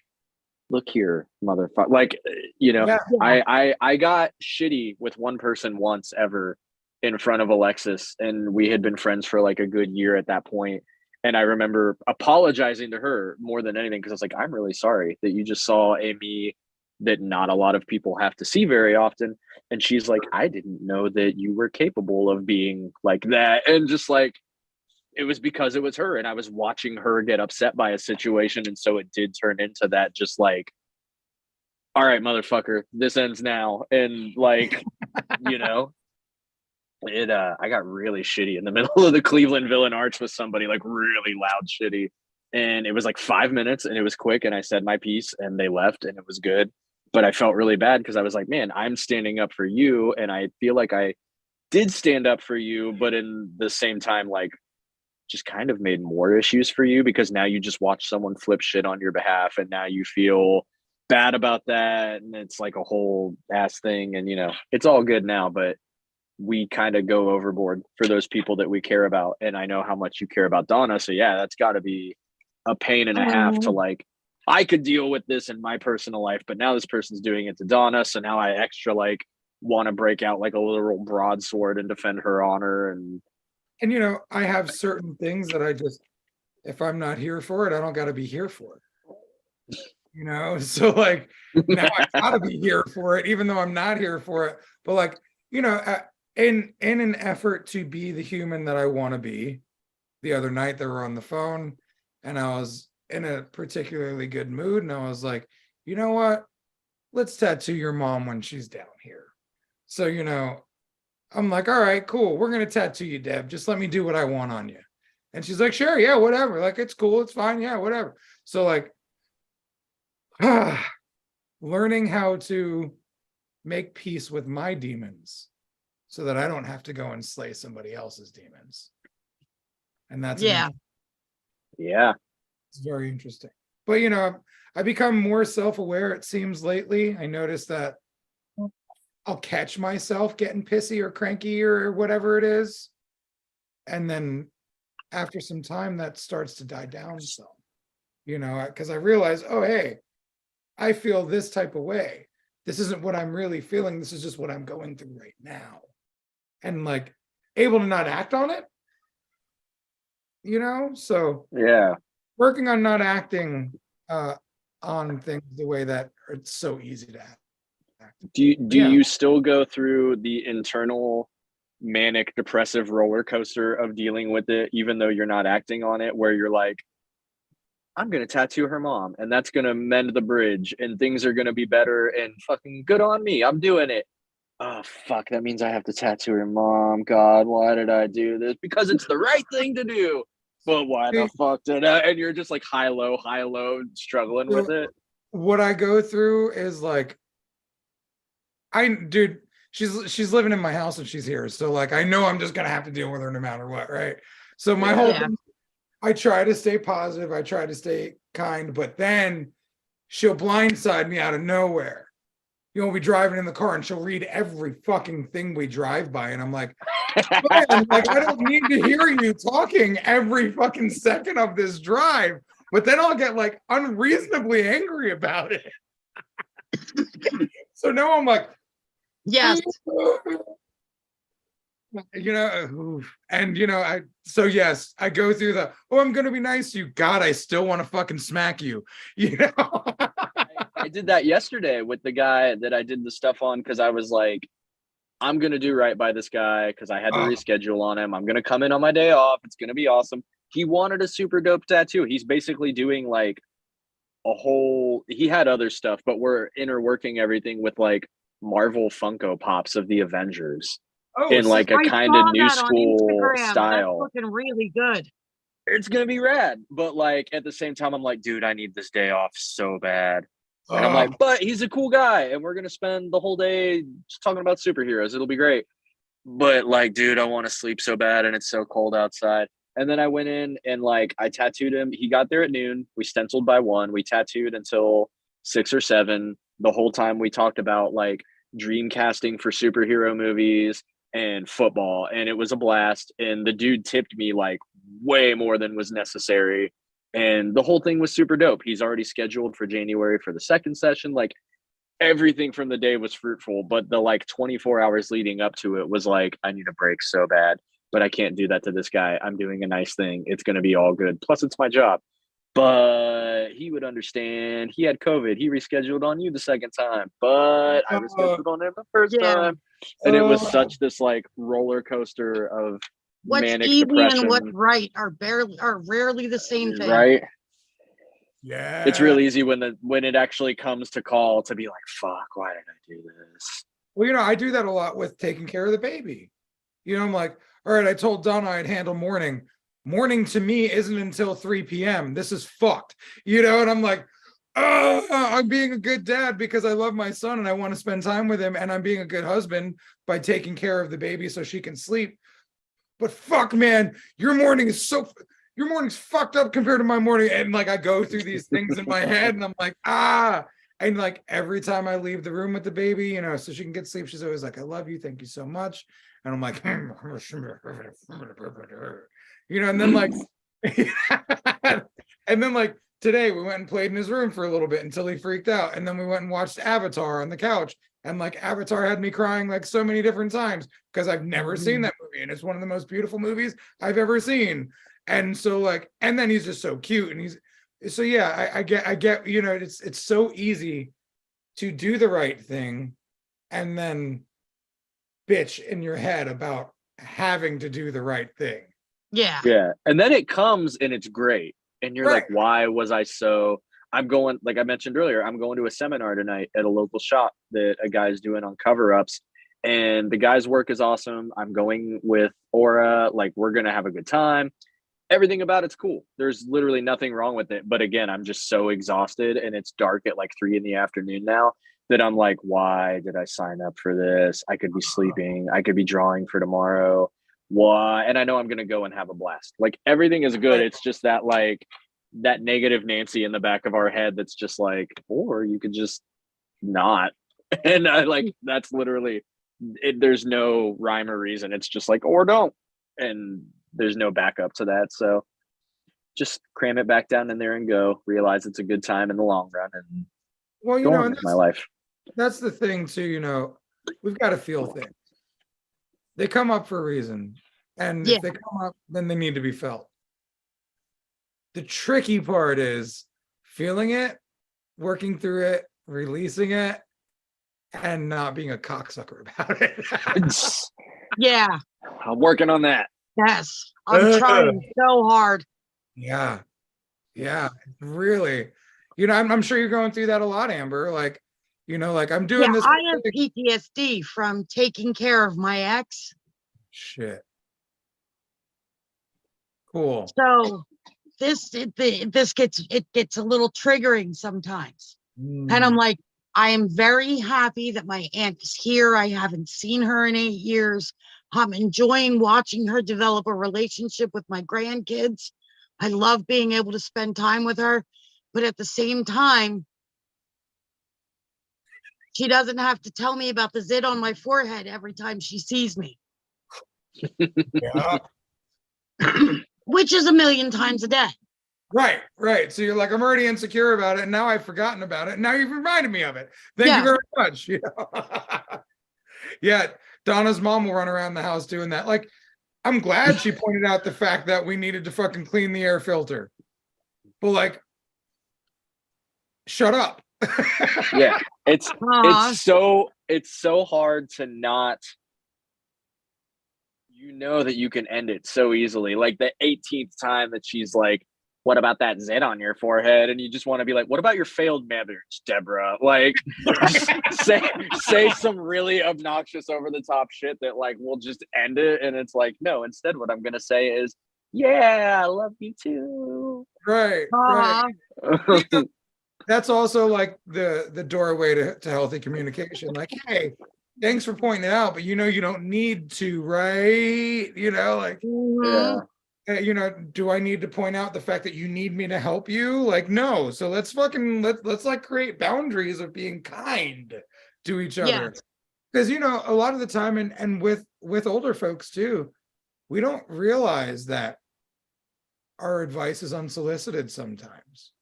look here, motherfucker. Like, you know, Yeah. I got shitty with one person once ever in front of Alexis, and we had been friends for like a good year at that point. And I remember apologizing to her more than anything because I was like, I'm really sorry that you just saw a me that not a lot of people have to see very often. And she's like, I didn't know that you were capable of being like that. And just like, it was because it was her and I was watching her get upset by a situation. And so it did turn into that, just like, all right, motherfucker, this ends now. And like, you know, I got really shitty in the middle of the Cleveland Villain Arch with somebody, like really loud shitty. And it was like 5 minutes and it was quick. And I said my piece and they left and it was good. But I felt really bad because I was like, man, I'm standing up for you. And I feel like I did stand up for you, but in the same time, like, just kind of made more issues for you because now you just watch someone flip shit on your behalf and now you feel bad about that. And it's like a whole ass thing. And, you know, it's all good now, but we kind of go overboard for those people that we care about. And I know how much you care about Donna. So yeah, that's got to be a pain and a half to like, I could deal with this in my personal life, but now this person's doing it to Donna. So now I extra like want to break out like a literal broadsword and defend her honor. And you know, I have certain things that I just, if I'm not here for it, I don't got to be here for it. You know, so like now I got to be here for it, even though I'm not here for it. But like, you know, in an effort to be the human that I want to be, the other night they were on the phone, and I was in a particularly good mood, and I was like, you know what? Let's tattoo your mom when she's down here. So you know. I'm like, all right, cool. We're going to tattoo you, Deb. Just let me do what I want on you. And she's like, sure. Yeah, whatever. Like, it's cool. It's fine. Yeah, whatever. So like, learning how to make peace with my demons so that I don't have to go and slay somebody else's demons. And that's, Yeah. it's very interesting. But, you know, I become more self-aware, it seems, lately. I noticed that I'll catch myself getting pissy or cranky or whatever it is. And then after some time that starts to die down some, you know, because I realize, oh, hey, I feel this type of way. This isn't what I'm really feeling. This is just what I'm going through right now. And like able to not act on it, you know? So Yeah. working on not acting on things the way that it's so easy to act. Do Yeah. you still go through the internal manic depressive roller coaster of dealing with it, even though you're not acting on it, where you're like, I'm gonna tattoo her mom and that's gonna mend the bridge and things are gonna be better and fucking good on me, I'm doing it. Oh fuck, that means I have to tattoo her mom. God, why did I do this? Because it's the right thing to do. But why the fuck did I? And you're just like high low, struggling with it. What I go through is like, dude, she's living in my house and she's here. So like, I know I'm just gonna have to deal with her no matter what, right? So my whole Yeah. thing, I try to stay positive, I try to stay kind, but then she'll blindside me out of nowhere. We'll be driving in the car and she'll read every fucking thing we drive by, and I'm like, man, like I don't need to hear you talking every fucking second of this drive. But then I'll get like unreasonably angry about it. So now I'm like, Yes. And yes, I go through the, I'm gonna be nice to you. God, I still want to fucking smack you. I did that yesterday with the guy that I did the stuff on, because I was like, I'm gonna do right by this guy because I had to reschedule on him. I'm gonna come in on my day off. It's gonna be awesome. He wanted a super dope tattoo. He's basically doing like he had other stuff, but we're interworking everything with like Marvel Funko Pops of the Avengers in like a kind of new school style. That's looking really good. It's gonna be rad, but like at the same time, I'm like, dude, I need this day off so bad. And I'm like, but he's a cool guy, and we're gonna spend the whole day just talking about superheroes. It'll be great. But like, dude, I want to sleep so bad, and it's so cold outside. And then I went in and like I tattooed him. He got there at noon. We stenciled by 1. We tattooed until 6 or 7. The whole time we talked about like dream casting for superhero movies and football, and it was a blast. And the dude tipped me like way more than was necessary. And the whole thing was super dope. He's already scheduled for January for the second session. Like everything from the day was fruitful, but the like 24 hours leading up to it was like, I need a break so bad, but I can't do that to this guy. I'm doing a nice thing. It's going to be all good. Plus it's my job. But he would understand. He had COVID. He rescheduled on you the second time, but I rescheduled on him the first time. And it was such this like roller coaster of what's manic easy depression. and what's right are rarely the same thing. Right. Yeah. It's real easy when it actually comes to call to be like, fuck, why did I do this? Well, I do that a lot with taking care of the baby. I'm like, all right, I told Donna I'd handle morning. Morning to me isn't until 3 p.m. This is fucked. And I'm like, I'm being a good dad because I love my son and I want to spend time with him. And I'm being a good husband by taking care of the baby so she can sleep. But fuck, man, your morning's fucked up compared to my morning. And like, I go through these things in my head and I'm like, and like every time I leave the room with the baby, so she can get sleep, she's always like, I love you. Thank you so much. And I'm like, and then like, and then like today we went and played in his room for a little bit until he freaked out. And then we went and watched Avatar on the couch. And like Avatar had me crying like so many different times because I've never seen that movie. And it's one of the most beautiful movies I've ever seen. And so like, and then he's just so cute. And I get, it's so easy to do the right thing and then bitch in your head about having to do the right thing. Yeah. Yeah. And then it comes and it's great. And you're like, why was I so... I'm going, like I mentioned earlier, I'm going to a seminar tonight at a local shop that a guy's doing on cover-ups. And the guy's work is awesome. I'm going with Aura. Like, we're going to have a good time. Everything about it's cool. There's literally nothing wrong with it. But again, I'm just so exhausted and it's dark at like 3 p.m. now that I'm like, why did I sign up for this? I could be sleeping. I could be drawing for tomorrow. Why? And I know I'm going to go and have a blast. Like, everything is good. It's just that like that negative Nancy in the back of our head that's just like, or you could just not. And I like, that's literally it. There's no rhyme or reason. It's just like, or don't. And there's no backup to that. So just cram it back down in there and go. Realize it's a good time in the long run. And well, go on with my life. That's the thing too, we've got to feel things. They come up for a reason. And if they come up, then they need to be felt. The tricky part is feeling it working through it, releasing it, and not being a cocksucker about it. Yeah. I'm working on that. Yes. I'm trying so hard. Yeah. Yeah. Really. I'm sure you're going through that a lot, Amber. Like, like I'm doing Yeah, this. I have PTSD from taking care of my ex. Shit. Cool. So this gets a little triggering sometimes. And I'm Mm. like, I am very happy that my aunt is here. I haven't seen her in 8 years. I'm enjoying watching her develop a relationship with my grandkids. I love being able to spend time with her. But at the same time, she doesn't have to tell me about the zit on my forehead every time she sees me, Yeah. which is a million times a day. Right, right. So you're like, I'm already insecure about it, and now I've forgotten about it. And now you've reminded me of it. Thank you Yeah. very much. Yeah, Donna's mom will run around the house doing that. Like, I'm glad she pointed out the fact that we needed to fucking clean the air filter. But like, shut up. Yeah, it's Aw. it's so hard to not, that you can end it so easily. Like the 18th time that she's like, what about that zit on your forehead? And you just want to be like, what about your failed marriage, Deborah? Like, just say some really obnoxious, over the top shit that like will just end it. And it's like, no, instead what I'm gonna say is, yeah, I love you too. Right, Aw. right. That's also like the doorway to healthy communication. Like, hey, thanks for pointing it out, but you don't need to, right? Like, Mhm. Yeah. do I need to point out the fact that you need me to help you? Like, no. So let's like create boundaries of being kind to each Yeah. other. Because a lot of the time, and with older folks too, we don't realize that our advice is unsolicited sometimes.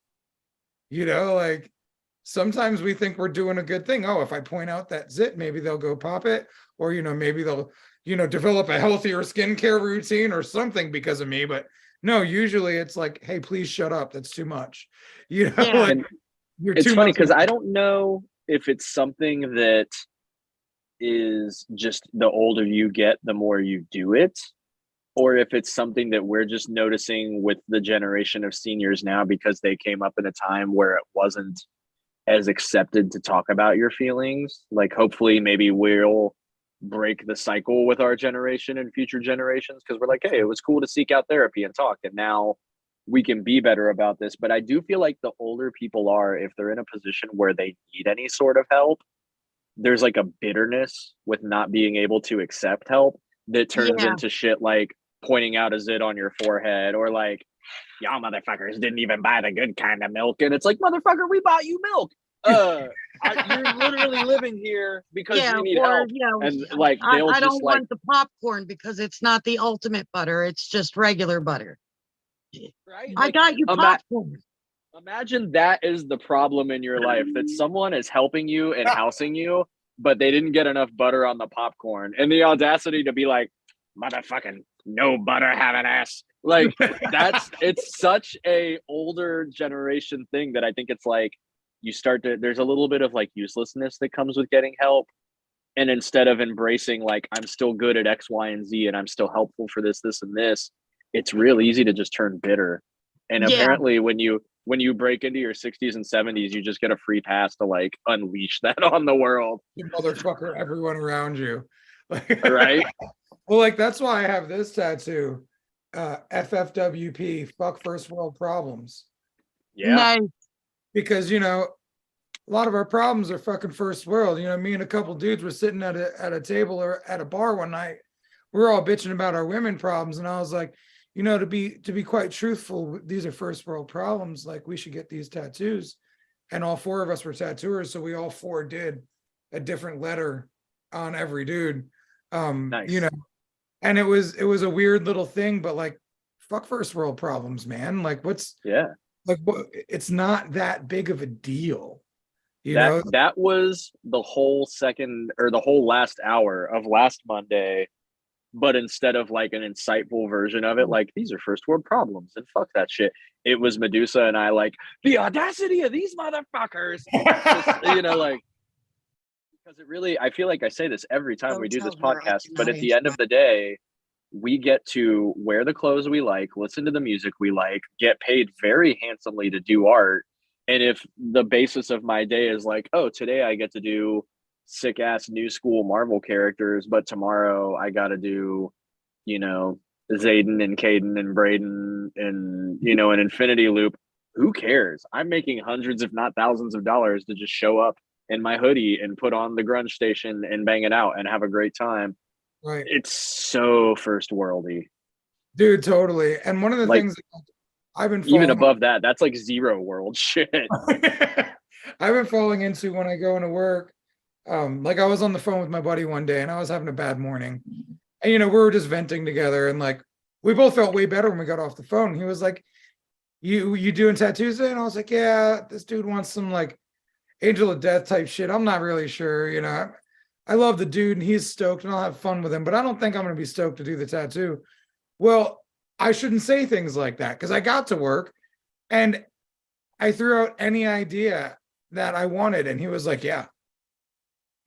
Like sometimes we think we're doing a good thing. Oh, if I point out that zit, maybe they'll go pop it, or maybe they'll develop a healthier skincare routine or something because of me. But no, usually it's like, hey, please shut up, that's too much. Yeah. Like, And you're it's too funny much. because I don't know if it's something that is just the older you get, the more you do it, or if it's something that we're just noticing with the generation of seniors now because they came up in a time where it wasn't as accepted to talk about your feelings. Like, hopefully, maybe we'll break the cycle with our generation and future generations because we're like, hey, it was cool to seek out therapy and talk, and now we can be better about this. But I do feel like the older people are, if they're in a position where they need any sort of help, there's like a bitterness with not being able to accept help that turns Yeah. into shit like pointing out a zit on your forehead, or like, y'all motherfuckers didn't even buy the good kind of milk. And it's like, motherfucker, we bought you milk. You're literally living here because Yeah, you need or help. And like, they'll I just don't like, want the popcorn because it's not the ultimate butter. It's just regular butter. right? I Like, got you popcorn. imagine that is the problem in your life, that someone is helping you and housing you, but they didn't get enough butter on the popcorn, and the audacity to be like, motherfucking no butter, have an ass. Like, it's such a older generation thing that I think it's like, there's a little bit of like uselessness that comes with getting help. And instead of embracing like, I'm still good at X, Y, and Z, and I'm still helpful for this, this, and this, it's real easy to just turn bitter. And Yeah. apparently when you break into your 60s and 70s, you just get a free pass to like unleash that on the world. You motherfucker, everyone around you. Right? Well, like, that's why I have this tattoo. FFWP, fuck first world problems. Yeah. Nice. Because a lot of our problems are fucking first world. Me and a couple dudes were sitting at a table or at a bar one night. We were all bitching about our women problems, and I was like, to be quite truthful, these are first world problems. Like, we should get these tattoos. And all four of us were tattooers, so we all four did a different letter on every dude. Nice. And it was a weird little thing, but like, fuck first world problems, man. Like, it's not that big of a deal. That was the whole last hour of last Monday, but instead of like an insightful version of it, like, these are first world problems and fuck that shit, it was Medusa, and I like the audacity of these motherfuckers. Just, you know, like, because it really, I feel like I say this every time Don't we do this tell her I podcast, but cannot at the end of the day, we get to wear the clothes we like, listen to the music we like, get paid very handsomely to do art. And if the basis of my day is like, oh, today I get to do sick ass new school Marvel characters, but tomorrow I got to do, you know, Zayden and Caden and Braden and, you know, an Infinity Loop. Who cares? I'm making hundreds, if not thousands of dollars to just show up in my hoodie and put on the grunge station and bang it out and have a great time. Right. It's so first worldy. Dude, totally. And one of the Like, things that I've been even falling above that, that's like zero world shit. I've been falling into when I go into work. Like I was on the phone with my buddy one day and I was having a bad morning. And you know, we were just venting together and like we both felt way better when we got off the phone. He was like, You doing tattoos today? And I was like, yeah, this dude wants some like Angel of Death type shit. I'm not really sure, you know. I love the dude and he's stoked and I'll have fun with him, but I don't think I'm gonna be stoked to do the tattoo. Well, I shouldn't say things like that because I got to work and I threw out any idea that I wanted. And he was like, yeah.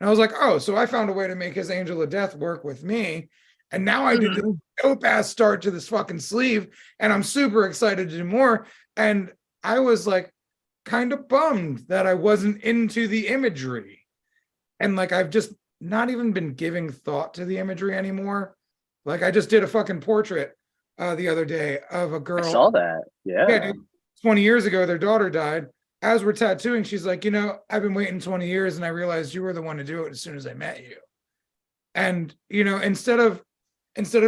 And I was like, oh, so I found a way to make his Angel of Death work with me. And now I did the dope ass start to this fucking sleeve. And I'm super excited to do more. And I was like kind of bummed that I wasn't into the imagery. And like I've just not even been giving thought to the imagery anymore. Like I just did a fucking portrait the other day of a girl. I saw that. Yeah. Dude, 20 years ago, their daughter died. As we're tattooing, she's like, you know, I've been waiting 20 years and I realized you were the one to do it as soon as I met you. And, you know, instead of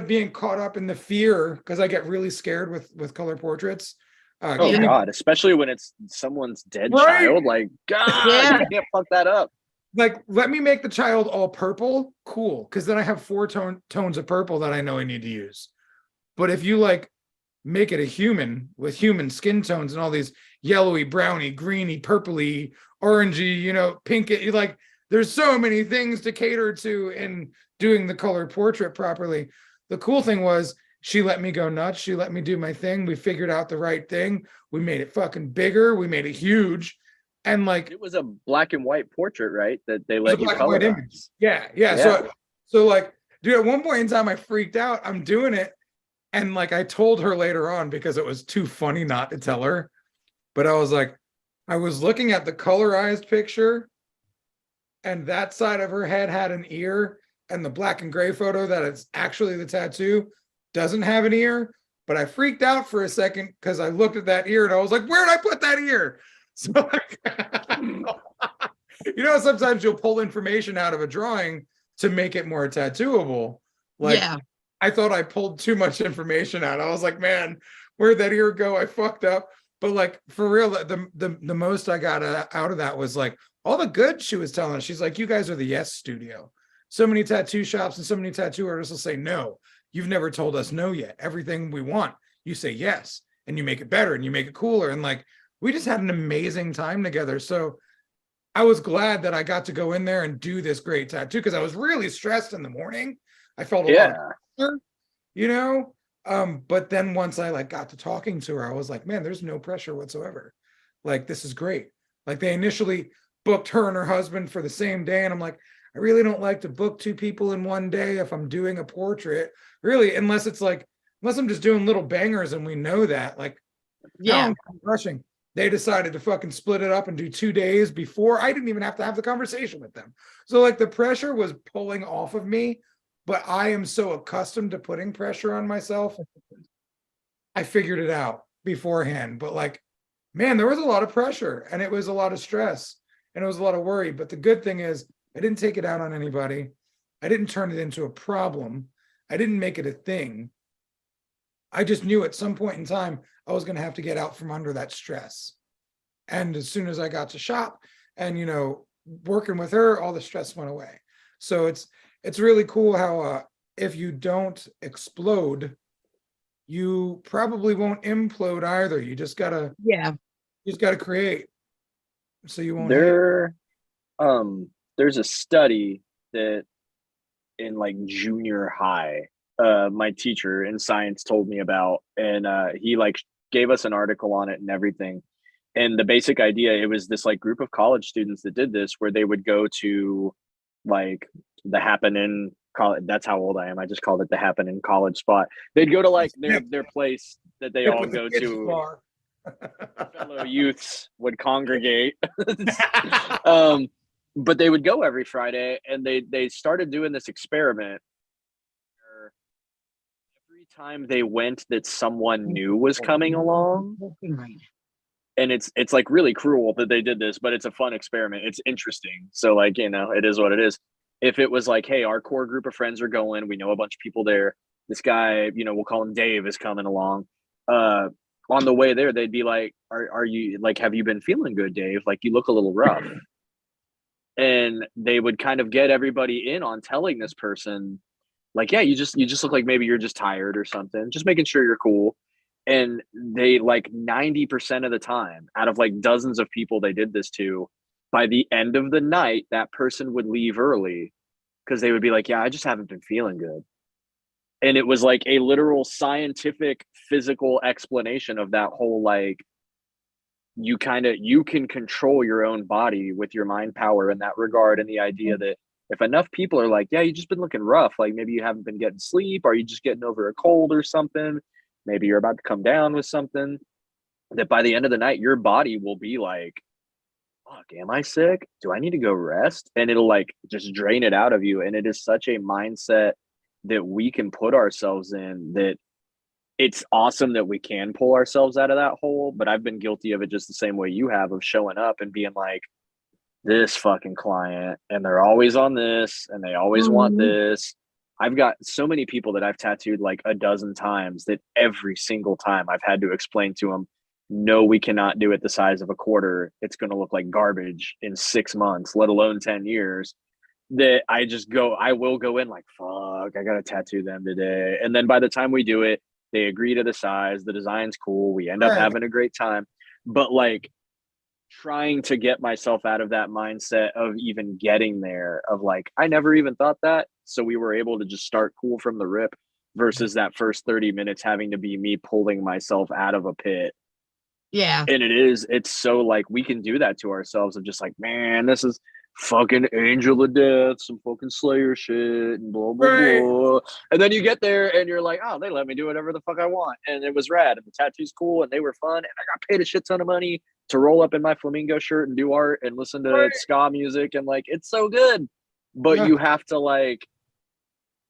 being caught up in the fear, because I get really scared with color portraits. Oh God, especially when it's someone's dead Right? child. Like, God, Yeah. you can't fuck that up. Like, let me make the child all purple. Cool. Because then I have 4 tones of purple that I know I need to use. But if you like make it a human with human skin tones and all these yellowy, browny, greeny, purpley, orangey, you know, pinky, like there's so many things to cater to in doing the color portrait properly. The cool thing was she let me go nuts. She let me do my thing. We figured out the right thing. We made it fucking bigger. We made it huge. And like It was a black and white portrait, right? That they let you black and white colorize. image. Yeah. So like, dude, at one point in time I freaked out. I'm doing it. And like I told her later on because it was too funny not to tell her. But I was like, I was looking at the colorized picture and that side of her head had an ear and the black and gray photo that it's actually the tattoo doesn't have an ear. But I freaked out for a second because I looked at that ear and I was like, where did I put that ear? So like, you know, sometimes you'll pull information out of a drawing to make it more tattooable. Like, yeah. I thought I pulled too much information out. I was like, man, where'd that ear go? I fucked up. But like for real, the most I got out of that was like all the good she was telling us. She's like, you guys are the yes studio. So many tattoo shops and so many tattoo artists will say no. You've never told us no yet. Everything we want, you say yes, and you make it better and you make it cooler. And like we just had an amazing time together. So I was glad that I got to go in there and do this great tattoo because I was really stressed in the morning. I felt a lot of pressure, you know. But then once I like got to talking to her, I was like, man, there's no pressure whatsoever. Like, this is great. Like they initially booked her and her husband for the same day. And I'm like, I really don't like to book 2 people in one day if I'm doing a portrait, really, unless it's like, unless I'm just doing little bangers and we know that. Like, yeah, I'm rushing. They decided to fucking split it up and do 2 days before I didn't even have to have the conversation with them. So like the pressure was pulling off of me. But I am so accustomed to putting pressure on myself. I figured it out beforehand. But like, man, there was a lot of pressure and it was a lot of stress and it was a lot of worry. But the good thing is I didn't take it out on anybody. I didn't turn it into a problem. I didn't make it a thing. I just knew at some point in time, I was going to have to get out from under that stress. And as soon as I got to shop and, you know, working with her, all the stress went away. So it's really cool how if you don't explode, you probably won't implode either. You just gotta create. So you won't. There's a study that in like junior high, my teacher in science told me about, and he like gave us an article on it and everything. And the basic idea, it was this like group of college students that did this, where they would go to like the Happen in college. That's how old I am. I just called it the Happen in college spot. They'd go to like their place that they all go to. Fellow youths would congregate. But they would go every Friday, and they started doing this experiment where every time they went that someone new was coming along. And it's like really cruel that they did this, but it's a fun experiment. It's interesting. So like, you know, it is what it is. If it was like, hey, our core group of friends are going, we know a bunch of people there. This guy, you know, we'll call him Dave, is coming along. On the way there, they'd be like, are you like, have you been feeling good, Dave? Like, you look a little rough. And they would kind of get everybody in on telling this person, like, yeah, you just look like maybe you're just tired or something, just making sure you're cool. And they like 90% of the time, out of like dozens of people they did this to, by the end of the night, that person would leave early because they would be like, yeah, I just haven't been feeling good. And it was like a literal scientific physical explanation of that whole, like, you can control your own body with your mind power in that regard. And the idea that if enough people are like, yeah, you just been looking rough, like maybe you haven't been getting sleep, or you just getting over a cold or something, maybe you're about to come down with something, that by the end of the night, your body will be like, fuck, am I sick? Do I need to go rest? And it'll like just drain it out of you. And it is such a mindset that we can put ourselves in, that it's awesome that we can pull ourselves out of that hole. But I've been guilty of it just the same way you have, of showing up and being like, this fucking client, and they're always on this, and they always want this. I've got so many people that I've tattooed like a dozen times that every single time I've had to explain to them, no, we cannot do it the size of a quarter. It's going to look like garbage in 6 months, let alone 10 years. That I will go in like, fuck, I got to tattoo them today. And then by the time we do it, they agree to the size, the design's cool, we end up having a great time. But like, trying to get myself out of that mindset of even getting there, of like, I never even thought that. So we were able to just start cool from the rip, versus that first 30 minutes having to be me pulling myself out of a pit. Yeah. And it's so like, we can do that to ourselves of just like, man, this is fucking Angel of Death, some fucking Slayer shit, and blah, blah, blah. And then you get there and you're like, oh, they let me do whatever the fuck I want. And it was rad. And the tattoo's cool and they were fun. And I got paid a shit ton of money to roll up in my flamingo shirt and do art and listen to ska music. And like, it's so good. But you have to like,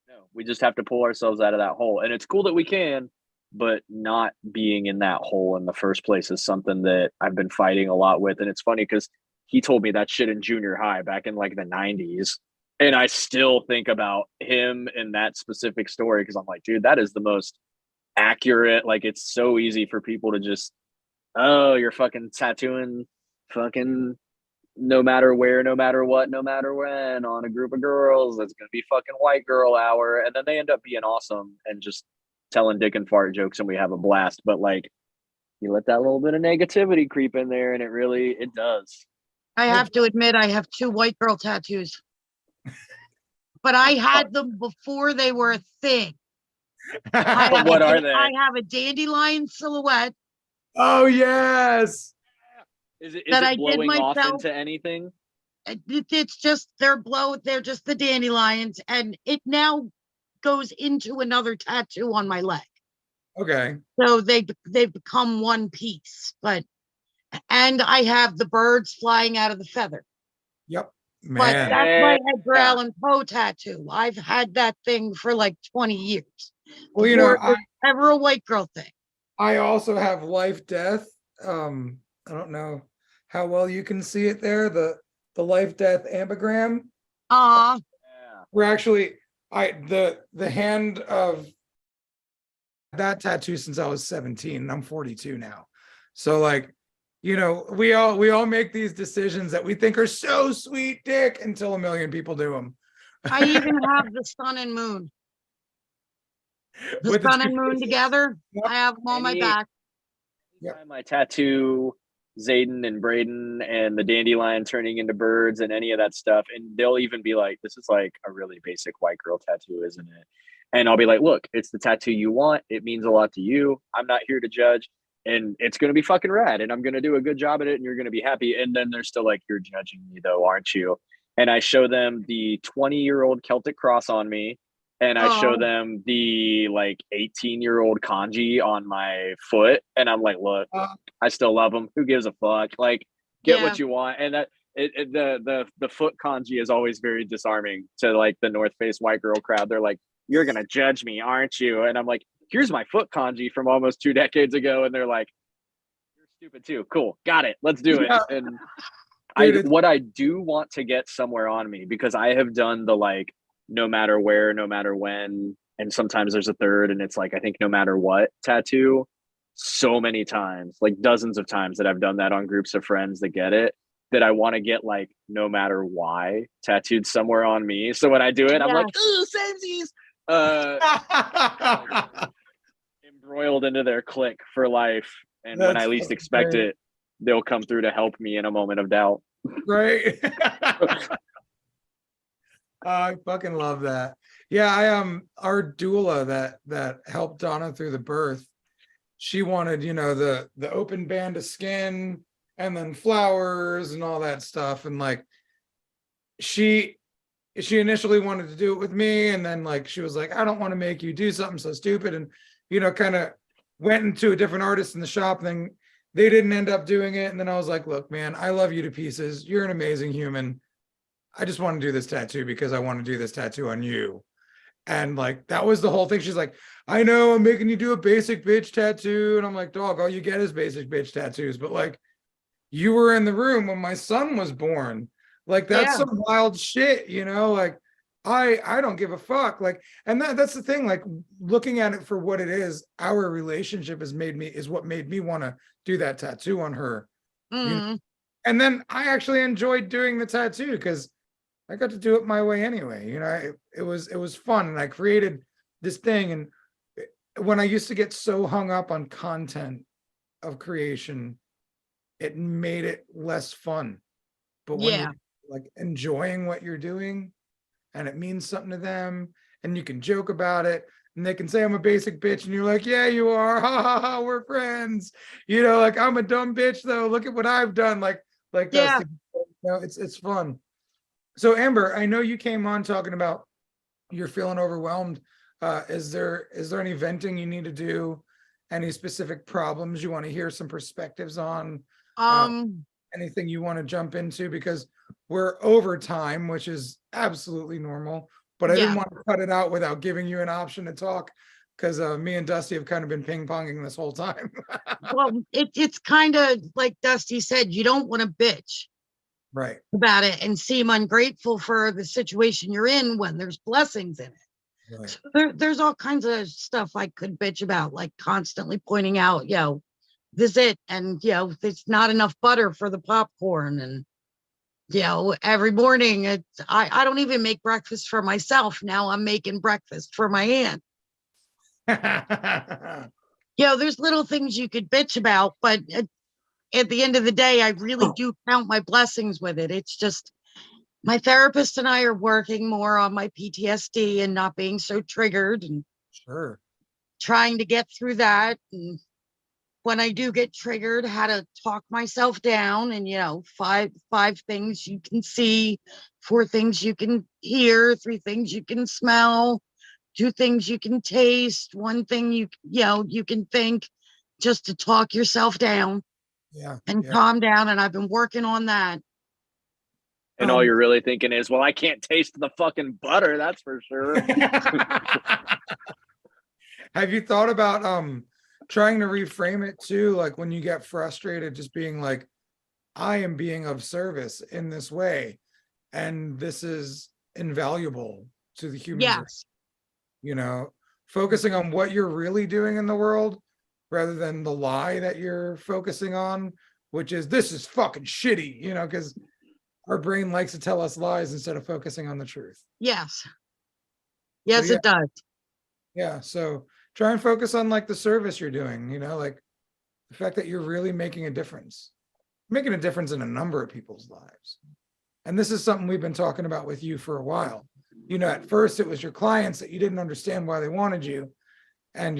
no, we just have to pull ourselves out of that hole. And it's cool that we can, but not being in that hole in the first place is something that I've been fighting a lot with. And it's funny because he told me that shit in junior high back in like the 90s. And I still think about him and that specific story because I'm like, dude, that is the most accurate. Like, it's so easy for people to just, oh, you're fucking tattooing fucking no matter where, no matter what, no matter when on a group of girls. That's going to be fucking white girl hour. And then they end up being awesome and just telling dick and fart jokes and we have a blast. But like, you let that little bit of negativity creep in there and it does. I have to admit, I have 2 white girl tattoos, but I had them before they were a thing. What are they? I have a dandelion silhouette. Oh, yes. Is it I blowing did off myself. into anything? It's just they're just the dandelions, and it now goes into another tattoo on my leg. Okay. So they've become one piece, and I have the birds flying out of the feather. Yep. But Man. that's my Edgar Allan Poe tattoo. I've had that thing for like 20 years. Well, you know, before it was ever a white girl thing. I also have life death. I don't know how well you can see it there. The life death ambigram. We're actually the hand of that tattoo since I was 17 and I'm 42 now. So like, you know, we all make these decisions that we think are so sweet dick until a million people do them. I even have the sun and moon. The sun and moon together. Yep. I have them on my back. Anytime I tattoo Zayden and Braden and the dandelion turning into birds and any of that stuff, and they'll even be like, this is like a really basic white girl tattoo, isn't it? And I'll be like, look, it's the tattoo you want. It means a lot to you. I'm not here to judge. and it's going to be fucking rad, and I'm going to do a good job at it, and you're going to be happy. And then they're still like, you're judging me though, aren't you? And I show them the 20-year-old Celtic cross on me, and I show Oh. them the like 18-year-old kanji on my foot, and I'm like, look, I still love them. Who gives a fuck? Like, get Yeah. what you want. And that the foot kanji is always very disarming to like the North Face white girl crowd. They're like, you're gonna judge me, aren't you? And I'm like, here's my foot kanji from almost 2 decades ago, and they're like, you're stupid too. Cool, got it, let's do it. Yeah. And Dude, what I do want to get somewhere on me, because I have done the like no matter where, no matter when, and sometimes there's a third, and it's like I think no matter what tattoo so many times, like dozens of times that I've done that on groups of friends that get it, that I want to get like no matter why tattooed somewhere on me. So when I do it, I'm like, ooh, samesies. Embroiled into their clique for life. And when I That's least fucking expect great. it, they'll come through to help me in a moment of doubt. Right. I fucking love that. Yeah, our doula that helped Donna through the birth, she wanted, the open band of skin and then flowers and all that stuff. And like she initially wanted to do it with me, and then like she was like, I don't want to make you do something so stupid, and kind of went into a different artist in the shop, and then they didn't end up doing it. And then I was like, look, man, I love you to pieces. You're an amazing human. I just want to do this tattoo because I want to do this tattoo on you. And like, that was the whole thing. She's like, I know I'm making you do a basic bitch tattoo. And I'm like, dog, all you get is basic bitch tattoos. But like, you were in the room when my son was born. Like, that's Yeah. some wild shit, like, I don't give a fuck. Like, and that's the thing, like looking at it for what it is, our relationship is what made me want to do that tattoo on her. Mm. And then I actually enjoyed doing the tattoo because I got to do it my way anyway. It was fun, and I created this thing. And when I used to get so hung up on content of creation, it made it less fun. But when Yeah. you're like enjoying what you're doing, and it means something to them, and you can joke about it, and they can say I'm a basic bitch, and you're like, yeah, you are, ha ha ha, we're friends. Like, I'm a dumb bitch though. Look at what I've done. Like Yeah. Dusty. It's fun. So Amber, I know you came on talking about you're feeling overwhelmed. Is there any venting you need to do? Any specific problems you want to hear some perspectives on? Anything you want to jump into? Because we're over time, which is absolutely normal, but I didn't Yeah. want to cut it out without giving you an option to talk, because me and Dusty have kind of been ping-ponging this whole time. Well, it's kind of like Dusty said, you don't want to bitch Right. about it and seem ungrateful for the situation you're in when there's blessings in it. Right. So there's all kinds of stuff I could bitch about, like constantly pointing out, this it, and there's not enough butter for the popcorn, and every morning I don't even make breakfast for myself. Now I'm making breakfast for my aunt. There's little things you could bitch about, but at the end of the day, I really do count my blessings with it. It's just my therapist and I are working more on my PTSD and not being so triggered, and Sure. trying to get through that. And when I do get triggered, how to talk myself down, and five things you can see, 4 things you can hear, 3 things you can smell, 2 things you can taste, 1 thing you can think, just to talk yourself down and calm down. And I've been working on that. And all you're really thinking is, well, I can't taste the fucking butter, that's for sure. Have you thought about trying to reframe it too, like when you get frustrated, just being like, I am being of service in this way, and this is invaluable to the human Yes. Focusing on what you're really doing in the world rather than the lie that you're focusing on, which is, this is fucking shitty, because our brain likes to tell us lies instead of focusing on the truth. Yes. So, It does. Yeah. So try and focus on like the service you're doing, like the fact that you're really making a difference in a number of people's lives. And this is something we've been talking about with you for a while. At first it was your clients that you didn't understand why they wanted you. And,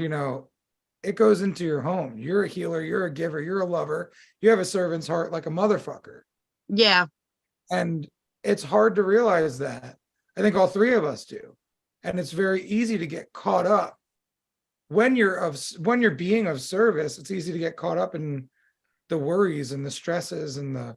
it goes into your home. You're a healer, you're a giver, you're a lover, you have a servant's heart like a motherfucker. Yeah. And it's hard to realize that. I think all three of us do. And it's very easy to get caught up when you're being of service. It's easy to get caught up in the worries and the stresses and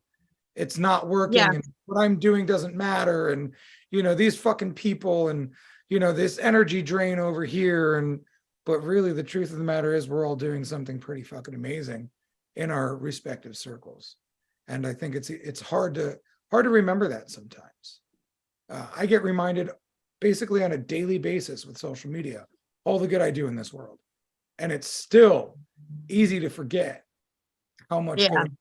it's not working, Yeah. and what I'm doing doesn't matter, and these fucking people, and this energy drain over here, but really the truth of the matter is we're all doing something pretty fucking amazing in our respective circles. And I think it's hard to remember that sometimes. I get reminded basically on a daily basis with social media all the good I do in this world, and it's still easy to forget how much good.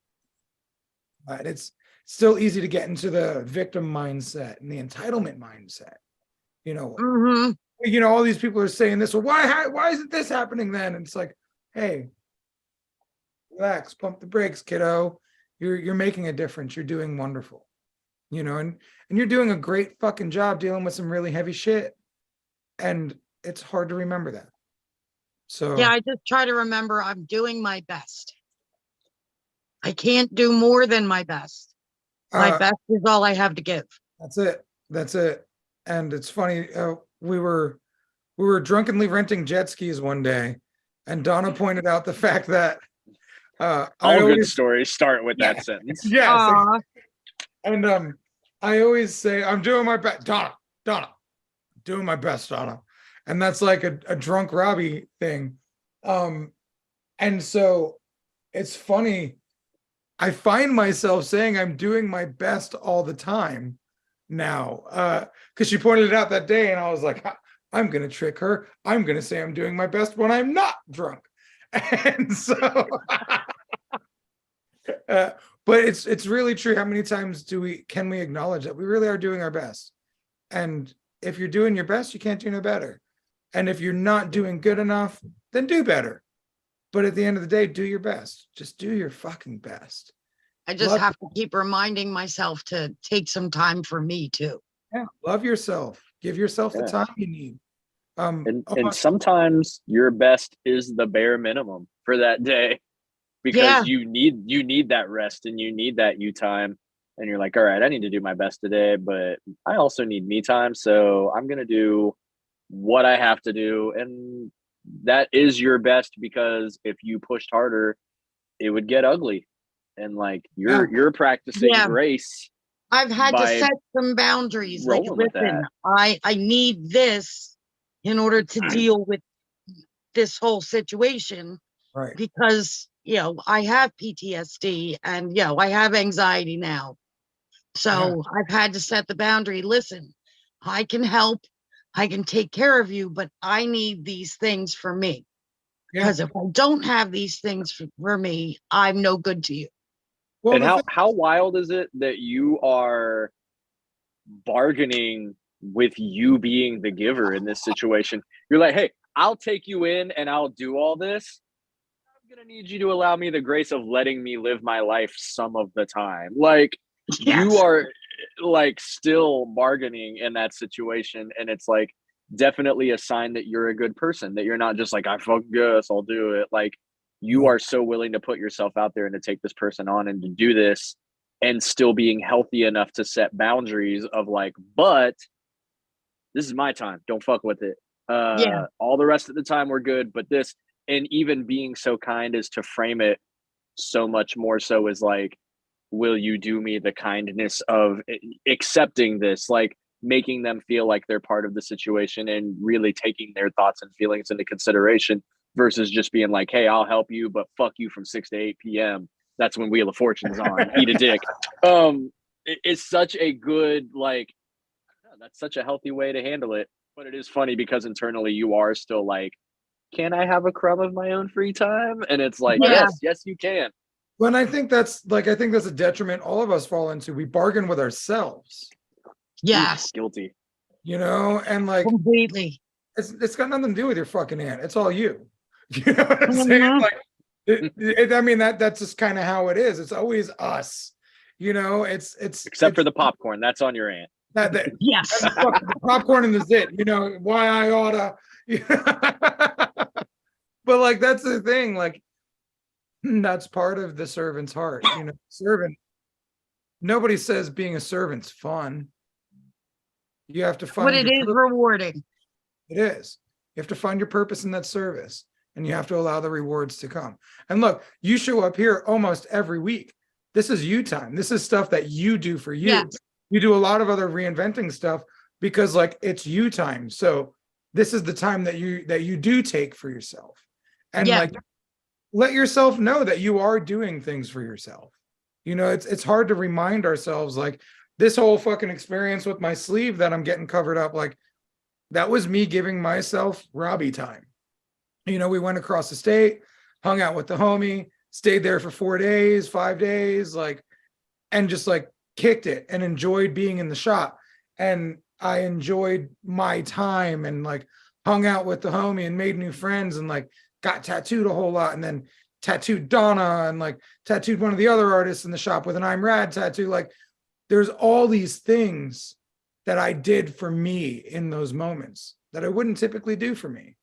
And it's still easy to get into the victim mindset and the entitlement mindset. All these people are saying this, well, why isn't this happening then? And it's like, hey, relax, pump the brakes, kiddo. You're making a difference. You're doing wonderful. And you're doing a great fucking job dealing with some really heavy shit. And it's hard to remember that. So yeah, I just try to remember I'm doing my best. I can't do more than my best. My best is all I have to give. That's it. And it's funny, we were drunkenly renting jet skis one day, and Donna pointed out the fact that good stories start with that sentence. Yes. And I always say, I'm doing my best, Donna, doing my best, Donna. And that's like a drunk Robbie thing. And so it's funny, I find myself saying I'm doing my best all the time now, because she pointed it out that day, and I was like, I'm going to trick her. I'm going to say I'm doing my best when I'm not drunk. And so, but it's really true. How many times can we acknowledge that we really are doing our best? And if you're doing your best, you can't do no better. And if you're not doing good enough, then do better. But at the end of the day, do your best. Just do your fucking best. I just have to keep reminding myself to take some time for me too. Yeah, love yourself. Give yourself the time you need. And sometimes your best is the bare minimum for that day, because you need that rest and you need that you time. And you're like, all right, I need to do my best today, but I also need me time. So I'm going to do what I have to do. And that is your best, because if you pushed harder, it would get ugly. And like you're practicing grace. I've had to set some boundaries. Like, listen, I need this in order to deal with this whole situation. Right. Because, I have PTSD and, I have anxiety now. So I've had to set the boundary. Listen, I can help. I can take care of you, but I need these things for me. Because if I don't have these things for me, I'm no good to you. Well, and how wild is it that you are bargaining with you being the giver in this situation? You're like, hey, I'll take you in and I'll do all this. I'm going to need you to allow me the grace of letting me live my life some of the time. Like, you are like still bargaining in that situation. And it's like definitely a sign that you're a good person, that you're not just like, I fucking guess I'll do it. Like, you are so willing to put yourself out there and to take this person on and to do this, and still being healthy enough to set boundaries of like, but this is my time. Don't fuck with it. All the rest of the time we're good, but this, and even being so kind as to frame it so much more so as like, will you do me the kindness of accepting this, like making them feel like they're part of the situation and really taking their thoughts and feelings into consideration, versus just being like, hey, I'll help you, but fuck you from 6 to 8 p.m. That's when Wheel of Fortune's on. Eat a dick. It's such a good, like, that's such a healthy way to handle it. But it is funny because internally you are still like, can I have a crumb of my own free time? And it's like, yes, you can. Well, I think that's a detriment all of us fall into. We bargain with ourselves. Yes. Guilty. And like, completely. It's got nothing to do with your fucking aunt. It's all you. You know what I'm saying? Like, I mean, that's just kind of how it is. It's always us. It's except for the popcorn. That's on your aunt. Yes. The popcorn and the zit. Why I oughta. But like, that's the thing, like, that's part of the servant's heart, you know, servant. Nobody says being a servant's fun. You have to But find it your is purpose. rewarding. It is. You have to find your purpose in that service, and you have to allow the rewards to come. And look, you show up here almost every week. This is you time. This is stuff that you do for you. Yes. You do a lot of other reinventing stuff because like it's you time. So this is the time that you do take for yourself. And Yeah. like let yourself know that you are doing things for yourself. You know, it's hard to remind ourselves like this whole fucking experience with my sleeve that I'm getting covered up, like that was me giving myself Robbie time. You know, we went across the state, hung out with the homie, stayed there for 4 days, 5 days, like, and just like kicked it and enjoyed being in the shop. And I enjoyed my time and like hung out with the homie and made new friends and like got tattooed a whole lot, and then tattooed Donna and like tattooed one of the other artists in the shop with an I'm Rad tattoo. Like there's all these things that I did for me in those moments that I wouldn't typically do for me.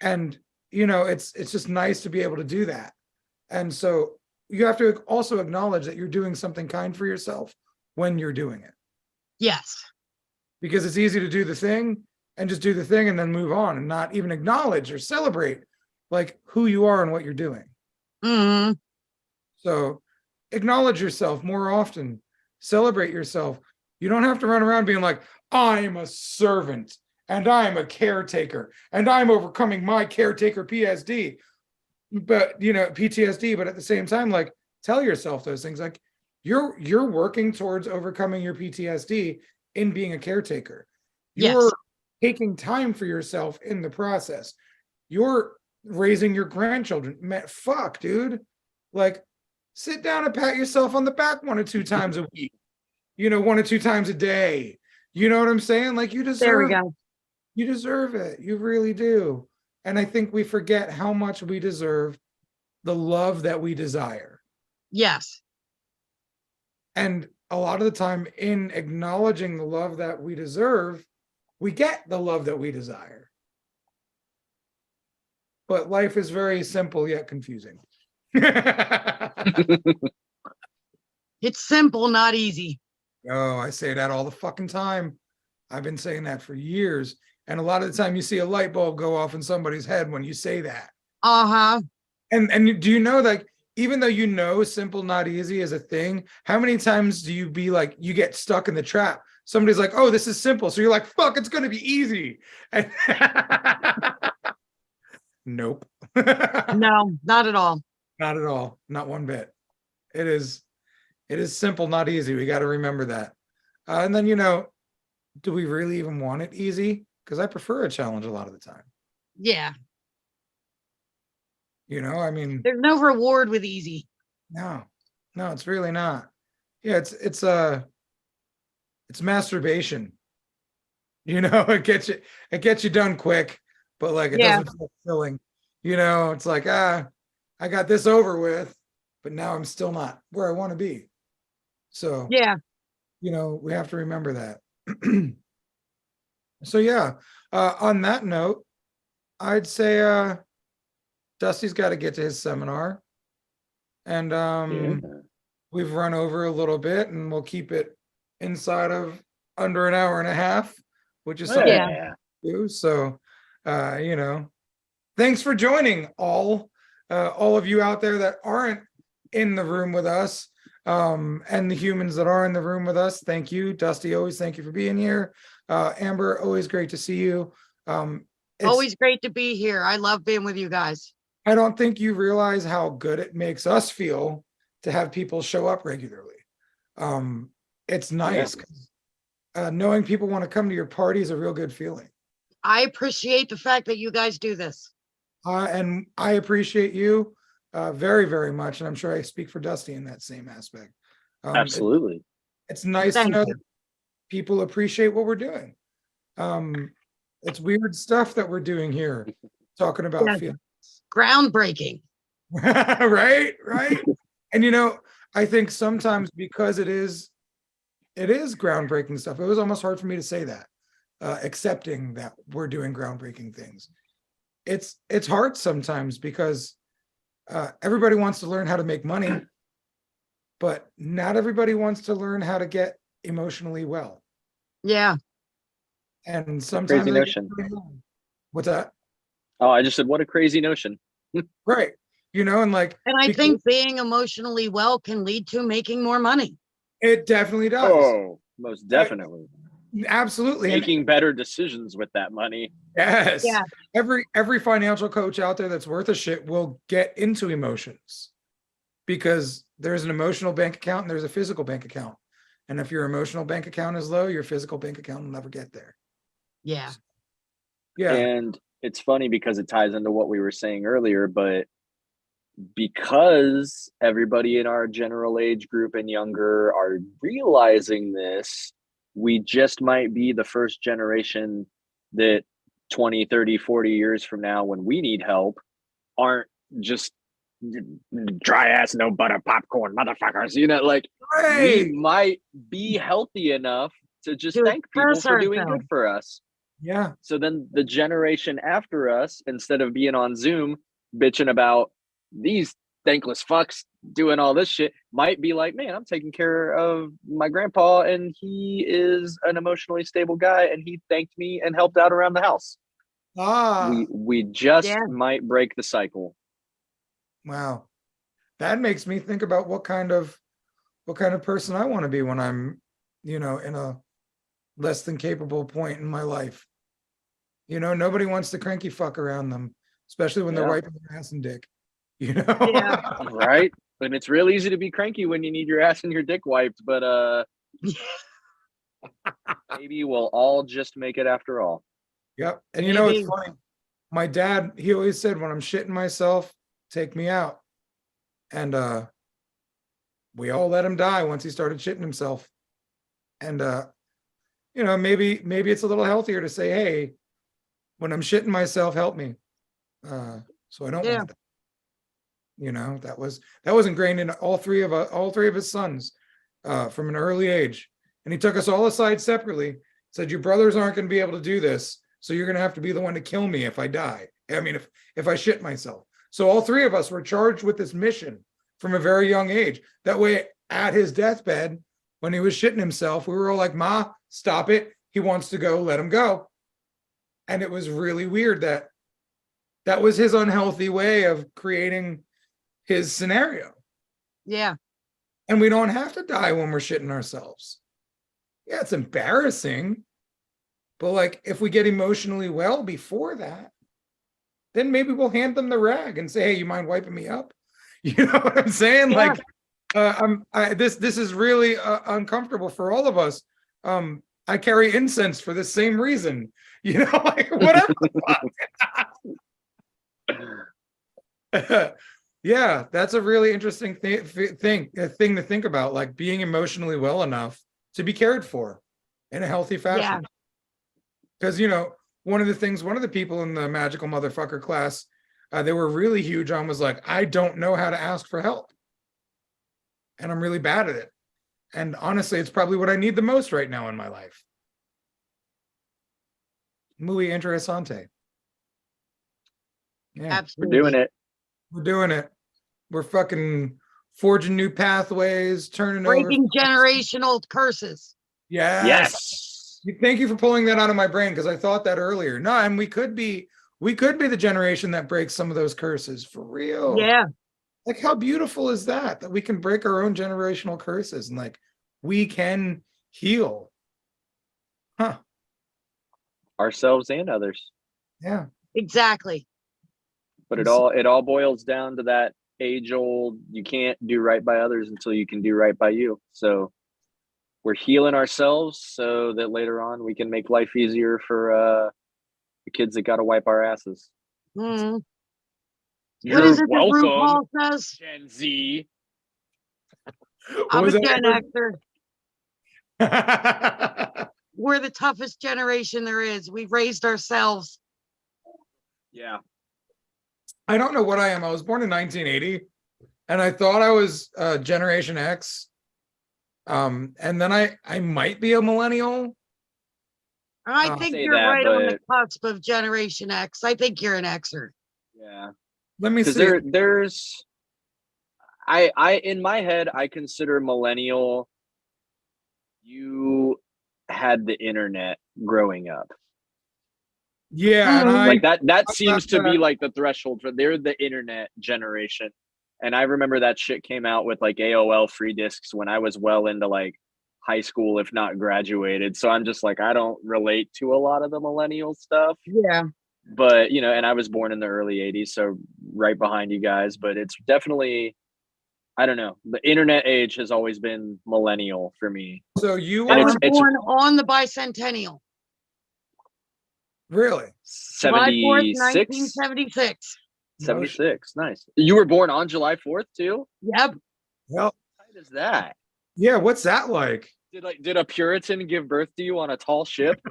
And, you know, it's just nice to be able to do that. And so you have to also acknowledge that you're doing something kind for yourself when you're doing it, Yes. because it's easy to do the thing and just do the thing and then move on and not even acknowledge or celebrate like who you are and what you're doing. Hmm. So acknowledge yourself more often, celebrate yourself. You don't have to run around being like, I'm a servant and I'm a caretaker and I'm overcoming my caretaker PSD. But you know, PTSD, but at the same time, like tell yourself those things. Like you're working towards overcoming your PTSD in being a caretaker. You're Yes. taking time for yourself in the process. You're raising your grandchildren. Man, fuck, dude. Like sit down and pat yourself on the back 1 or 2 times a week. You know, 1 or 2 times a day. You know what I'm saying? Like you There we deserve go. you deserve it. You really do. And I think we forget how much we deserve the love that we desire. Yes. And a lot of the time, in acknowledging the love that we deserve, we get the love that we desire. But life is very simple yet confusing. It's simple, not easy. Oh, I say that all the fucking time. I've been saying that for years. And a lot of the time you see a light bulb go off in somebody's head when you say that. Uh-huh. And do you know, like, even though you know simple, not easy is a thing, how many times do you be like, you get stuck in the trap? Somebody's like, oh, this is simple. So you're like, fuck, it's going to be easy. And nope. No, not at all. Not at all. Not one bit. It is simple, not easy. We got to remember that. And then, you know, do we really even want it easy? Because I prefer a challenge a lot of the time. Yeah. You know, I mean, There's no reward with easy. no, it's really not. Yeah, it's masturbation. You know, it gets you done quick, but like it Yeah. doesn't feel filling. You know, it's like, I got this over with, but now I'm still not where I want to be. So Yeah. you know, we have to remember that. So yeah, on that note, I'd say Dusty's got to get to his seminar, and Yeah. we've run over a little bit, and we'll keep it inside of under an hour and a half, which is something Yeah. to do. So you know, thanks for joining all of you out there that aren't in the room with us, and the humans that are in the room with us. Thank you, Dusty. Always thank you for being here. Amber, always great to see you. Always great to be here. I love being with you guys. I don't think you realize how good it makes us feel to have people show up regularly. It's nice. 'Cause, knowing people want to come to your party is a real good feeling. I appreciate the fact that you guys do this. And I appreciate you very, very much. And I'm sure I speak for Dusty in that same aspect. Absolutely. It's nice to Thank know you. that people appreciate what we're doing. It's weird stuff that we're doing here, talking about Yeah. feelings. Groundbreaking. right. And you know, I think sometimes because it is groundbreaking stuff, it was almost hard for me to say that, accepting that we're doing groundbreaking things. it's hard sometimes because everybody wants to learn how to make money, but not everybody wants to learn how to get emotionally well. Yeah. And sometimes Crazy they get notion. really wrong. What's that? Oh, I just said, what a crazy notion. Right. And like, And I because think being emotionally well can lead to making more money. it definitely does. Oh, most definitely. Absolutely. And Making better decisions with that money. yes. Yeah. Every financial coach out there that's worth a shit will get into emotions, because there's an emotional bank account and there's a physical bank account. And if your emotional bank account is low, your physical bank account will never get there. Yeah. Yeah. And it's funny because it ties into what we were saying earlier, but because everybody in our general age group and younger are realizing this, we just might be the first generation that 20, 30, 40 years from now, when we need help, aren't just dry ass, no butter popcorn motherfuckers. Like Right. we might be healthy enough to just To thank people express for doing good ourselves. for us. Yeah. So then the generation after us, instead of being on Zoom bitching about these thankless fucks doing all this shit, might be like, man, I'm taking care of my grandpa and he is an emotionally stable guy and he thanked me and helped out around the house. We just Yeah. might break the cycle. Wow. That makes me think about what kind of person I want to be when I'm, in a less than capable point in my life. Nobody wants to cranky fuck around them, especially when they're Yeah. wiping their ass and dick. Yeah. Right? And it's real easy to be cranky when you need your ass and your dick wiped, but maybe we'll all just make it after all. Yep. And Maybe. it's funny. My dad, he always said, when I'm shitting myself, take me out. And we all let him die once he started shitting himself. And maybe it's a little healthier to say, hey, when I'm shitting myself, help me. So I don't want that. That was ingrained in all three of his sons from an early age. And he took us all aside separately, said, your brothers aren't going to be able to do this, so you're going to have to be the one to kill me if I die. I mean, if I shit myself. So all three of us were charged with this mission from a very young age. That way, at his deathbed, when he was shitting himself, we were all like, Ma, stop it. He wants to go, let him go. And it was really weird that was his unhealthy way of creating his scenario. Yeah. And we don't have to die when we're shitting ourselves. Yeah, it's embarrassing. But like, if we get emotionally well before that, then maybe we'll hand them the rag and say, hey, you mind wiping me up? You know what I'm saying? Yeah. Like, this is really uncomfortable for all of us. I carry incense for the same reason, like whatever. Yeah, that's a really interesting thing to think about, like being emotionally well enough to be cared for in a healthy fashion. Because, one of the people in the magical motherfucker class, they were really huge on was like, I don't know how to ask for help. And I'm really bad at it. And honestly, it's probably what I need the most right now in my life. Muy interesante. Yeah, Absolutely. We're doing it. we're doing it. We're fucking forging new pathways, turning Breaking over. generational curses. Yes. Thank you for pulling that out of my brain, because I thought that earlier. No, and we could be the generation that breaks some of those curses for real. Yeah. Like, how beautiful is that we can break our own generational curses and like we can heal. Huh. Ourselves and others. Yeah. Exactly. But it all boils down to that age old, you can't do right by others until you can do right by you. So we're healing ourselves so that later on we can make life easier for the kids that got to wipe our asses. Mm. You're What is it welcome, that RuPaul says? Gen Z. I'm a Gen that? Xer. We're the toughest generation there is. We've raised ourselves. Yeah. I don't know what I am. I was born in 1980 and I thought I was Generation X. And then I might be a millennial. I Oh. think Say you're that, right on the but- cusp of Generation X. I think you're an Xer. Yeah. Let me Because see. there's I in my head I consider millennial, you had the internet growing up. Yeah, and Mhm. I Like that I seems got to be that. like the threshold for they're the internet generation. And I remember that shit came out with like AOL free discs when I was well into like high school, if not graduated. So I'm just like, I don't relate to a lot of the millennial stuff. Yeah. But you know, and I was born in the early 80s, so right behind you guys. But it's definitely, I don't know, the internet age has always been millennial for me. So you And I were was it's born on the bicentennial, really July 4th, 76 1976. 76. Nice. You were born on July 4th too? Yep. well, What is that? yeah. What's that like? Did a Puritan give birth to you on a tall ship?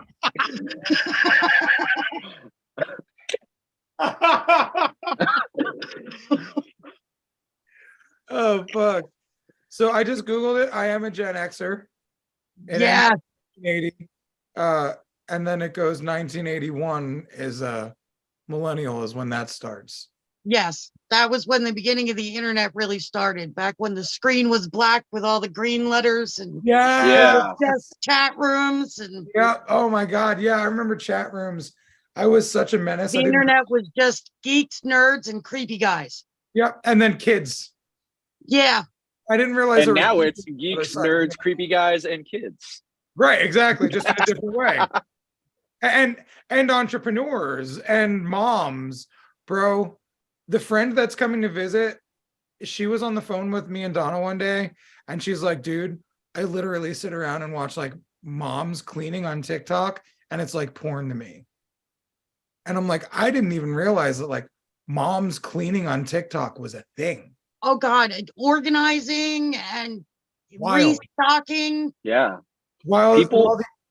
Oh fuck. So I just Googled it. I am a Gen Xer. It ends Yeah. in 1980. And then it goes 1981 is millennial is when that starts. Yes. That was when the beginning of the internet really started, back when the screen was black with all the green letters and Yeah. just chat rooms, and Yeah. Oh my God. Yeah. I remember chat rooms. I was such a menace. the I didn't. internet was just geeks, nerds, and creepy guys. Yeah. And then kids. Yeah. I didn't realize And there was now kids it's on the other geeks, side. nerds, creepy guys, and kids. Right. Exactly. Just in a different way. And entrepreneurs and moms, bro. The friend that's coming to visit, she was on the phone with me and Donna one day, and she's like, dude, I literally sit around and watch like moms cleaning on TikTok, and it's like porn to me. And I'm like, I didn't even realize that like moms cleaning on TikTok was a thing. Oh God, and organizing and Wild. restocking. Yeah. While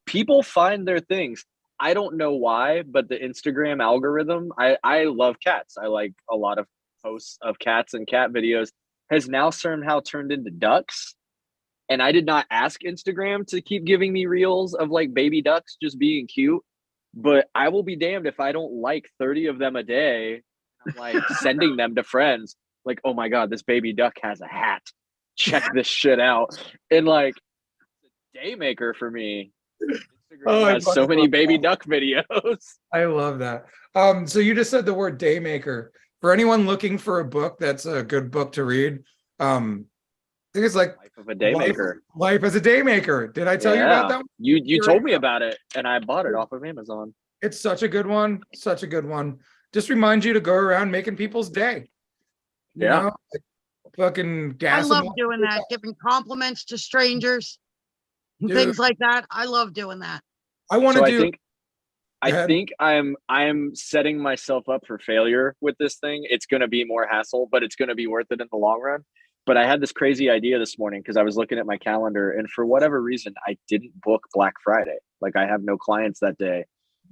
People find their things. I don't know why, but the Instagram algorithm, I love cats. I like a lot of posts of cats and cat videos, has now somehow turned into ducks. And I did not ask Instagram to keep giving me reels of like baby ducks just being cute, but I will be damned if I don't like 30 of them a day. I'm like sending them to friends like, oh my God, this baby duck has a hat. Check this shit out. And like, it's a day maker for me. Instagram I has so fucking many love baby that. duck videos. I love that. So you just said the word day maker. For anyone looking for a book that's a good book to read, I think it's like Life of a day maker. Life as a day maker. Did I tell you about that one? You told me about it and I bought it off of Amazon. It's such a good one. Such a good one. Just reminds you to go around making people's day. You Yeah. know? Like fucking gas. I love doing that, giving compliments to strangers, and Dude. things like that. I love doing that. I want to So do. I ahead. think I'm setting myself up for failure with this thing. It's going to be more hassle, but it's going to be worth it in the long run. But I had this crazy idea this morning because I was looking at my calendar, and for whatever reason, I didn't book Black Friday. Like I have no clients that day.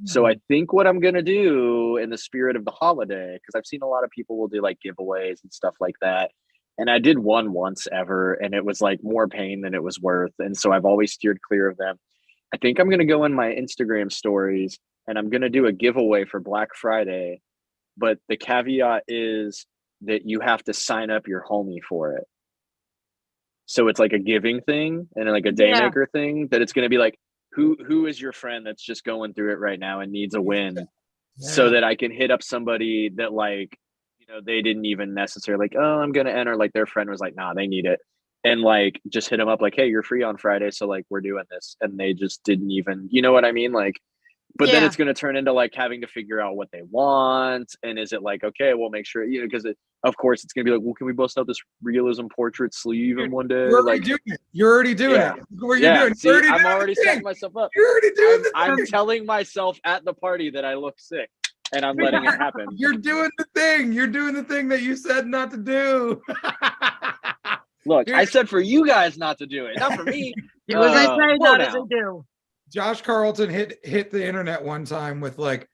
So I think what I'm going to do in the spirit of the holiday, because I've seen a lot of people will do like giveaways and stuff like that. And I did one once ever, and it was like more pain than it was worth. And so I've always steered clear of them. I think I'm going to go in my Instagram stories and I'm going to do a giveaway for Black Friday. But the caveat is that you have to sign up your homie for it. So it's like a giving thing and like a day Yeah. maker thing, that it's going to be like, who is your friend that's just going through it right now and needs a win, so that I can hit up somebody that like, you know, they didn't even necessarily like, oh, I'm going to enter, like their friend was like, nah, they need it. And like, just hit them up like, hey, you're free on Friday. So like, we're doing this. And they just didn't even, you know what I mean? Like, but then Yeah. it's going to turn into like having to figure out what they want. And is it like, okay, we'll make sure, you know, because of course it's going to be like, well, can we bust out this realism portrait sleeve in one day? You're already Like, doing it. You're already doing Yeah. it. What you're doing. see, You're I'm doing already the setting thing. myself up. You're already doing the I'm thing. telling myself at the party that I look sick, and I'm letting it happen. You're doing the thing. You're doing the thing that you said not to do. Look, I said for you guys not to do it, not for me. Do as I say, whoa not as I now. do. Josh Carlton hit the internet one time with like,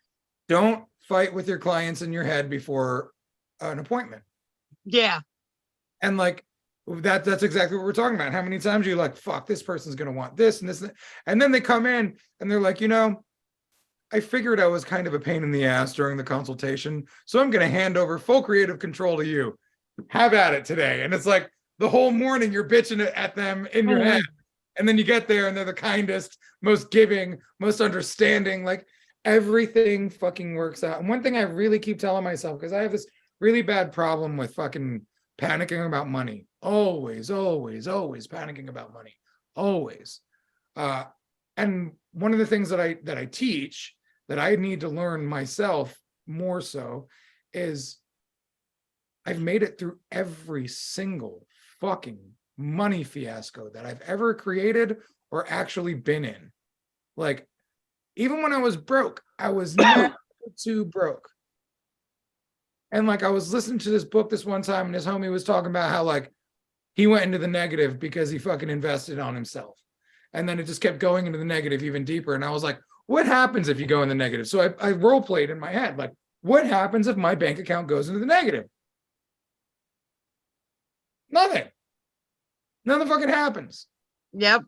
don't fight with your clients in your head before an appointment. Yeah. And like that's exactly what we're talking about. How many times are you like, fuck, this person's gonna want this and this, and then they come in and they're like, you know, I figured I was kind of a pain in the ass during the consultation, so I'm going to hand over full creative control to you. Have at it today. And it's like the whole morning you're bitching at them in your head. And then you get there and they're the kindest, most giving, most understanding. Like everything fucking works out. And one thing I really keep telling myself, because I have this really bad problem with fucking panicking about money. Always, always, always panicking about money. Always. And one of the things that I teach that I need to learn myself more so is I've made it through every single fucking money fiasco that I've ever created or actually been in. Like, even when I was broke, I was never too broke. And like, I was listening to this book this one time and his homie was talking about how like he went into the negative because he fucking invested on himself. And then it just kept going into the negative even deeper. And I was like, what happens if you go in the negative? So I role played in my head, like, what happens if my bank account goes into the negative? Nothing. Nothing fucking happens. Yep.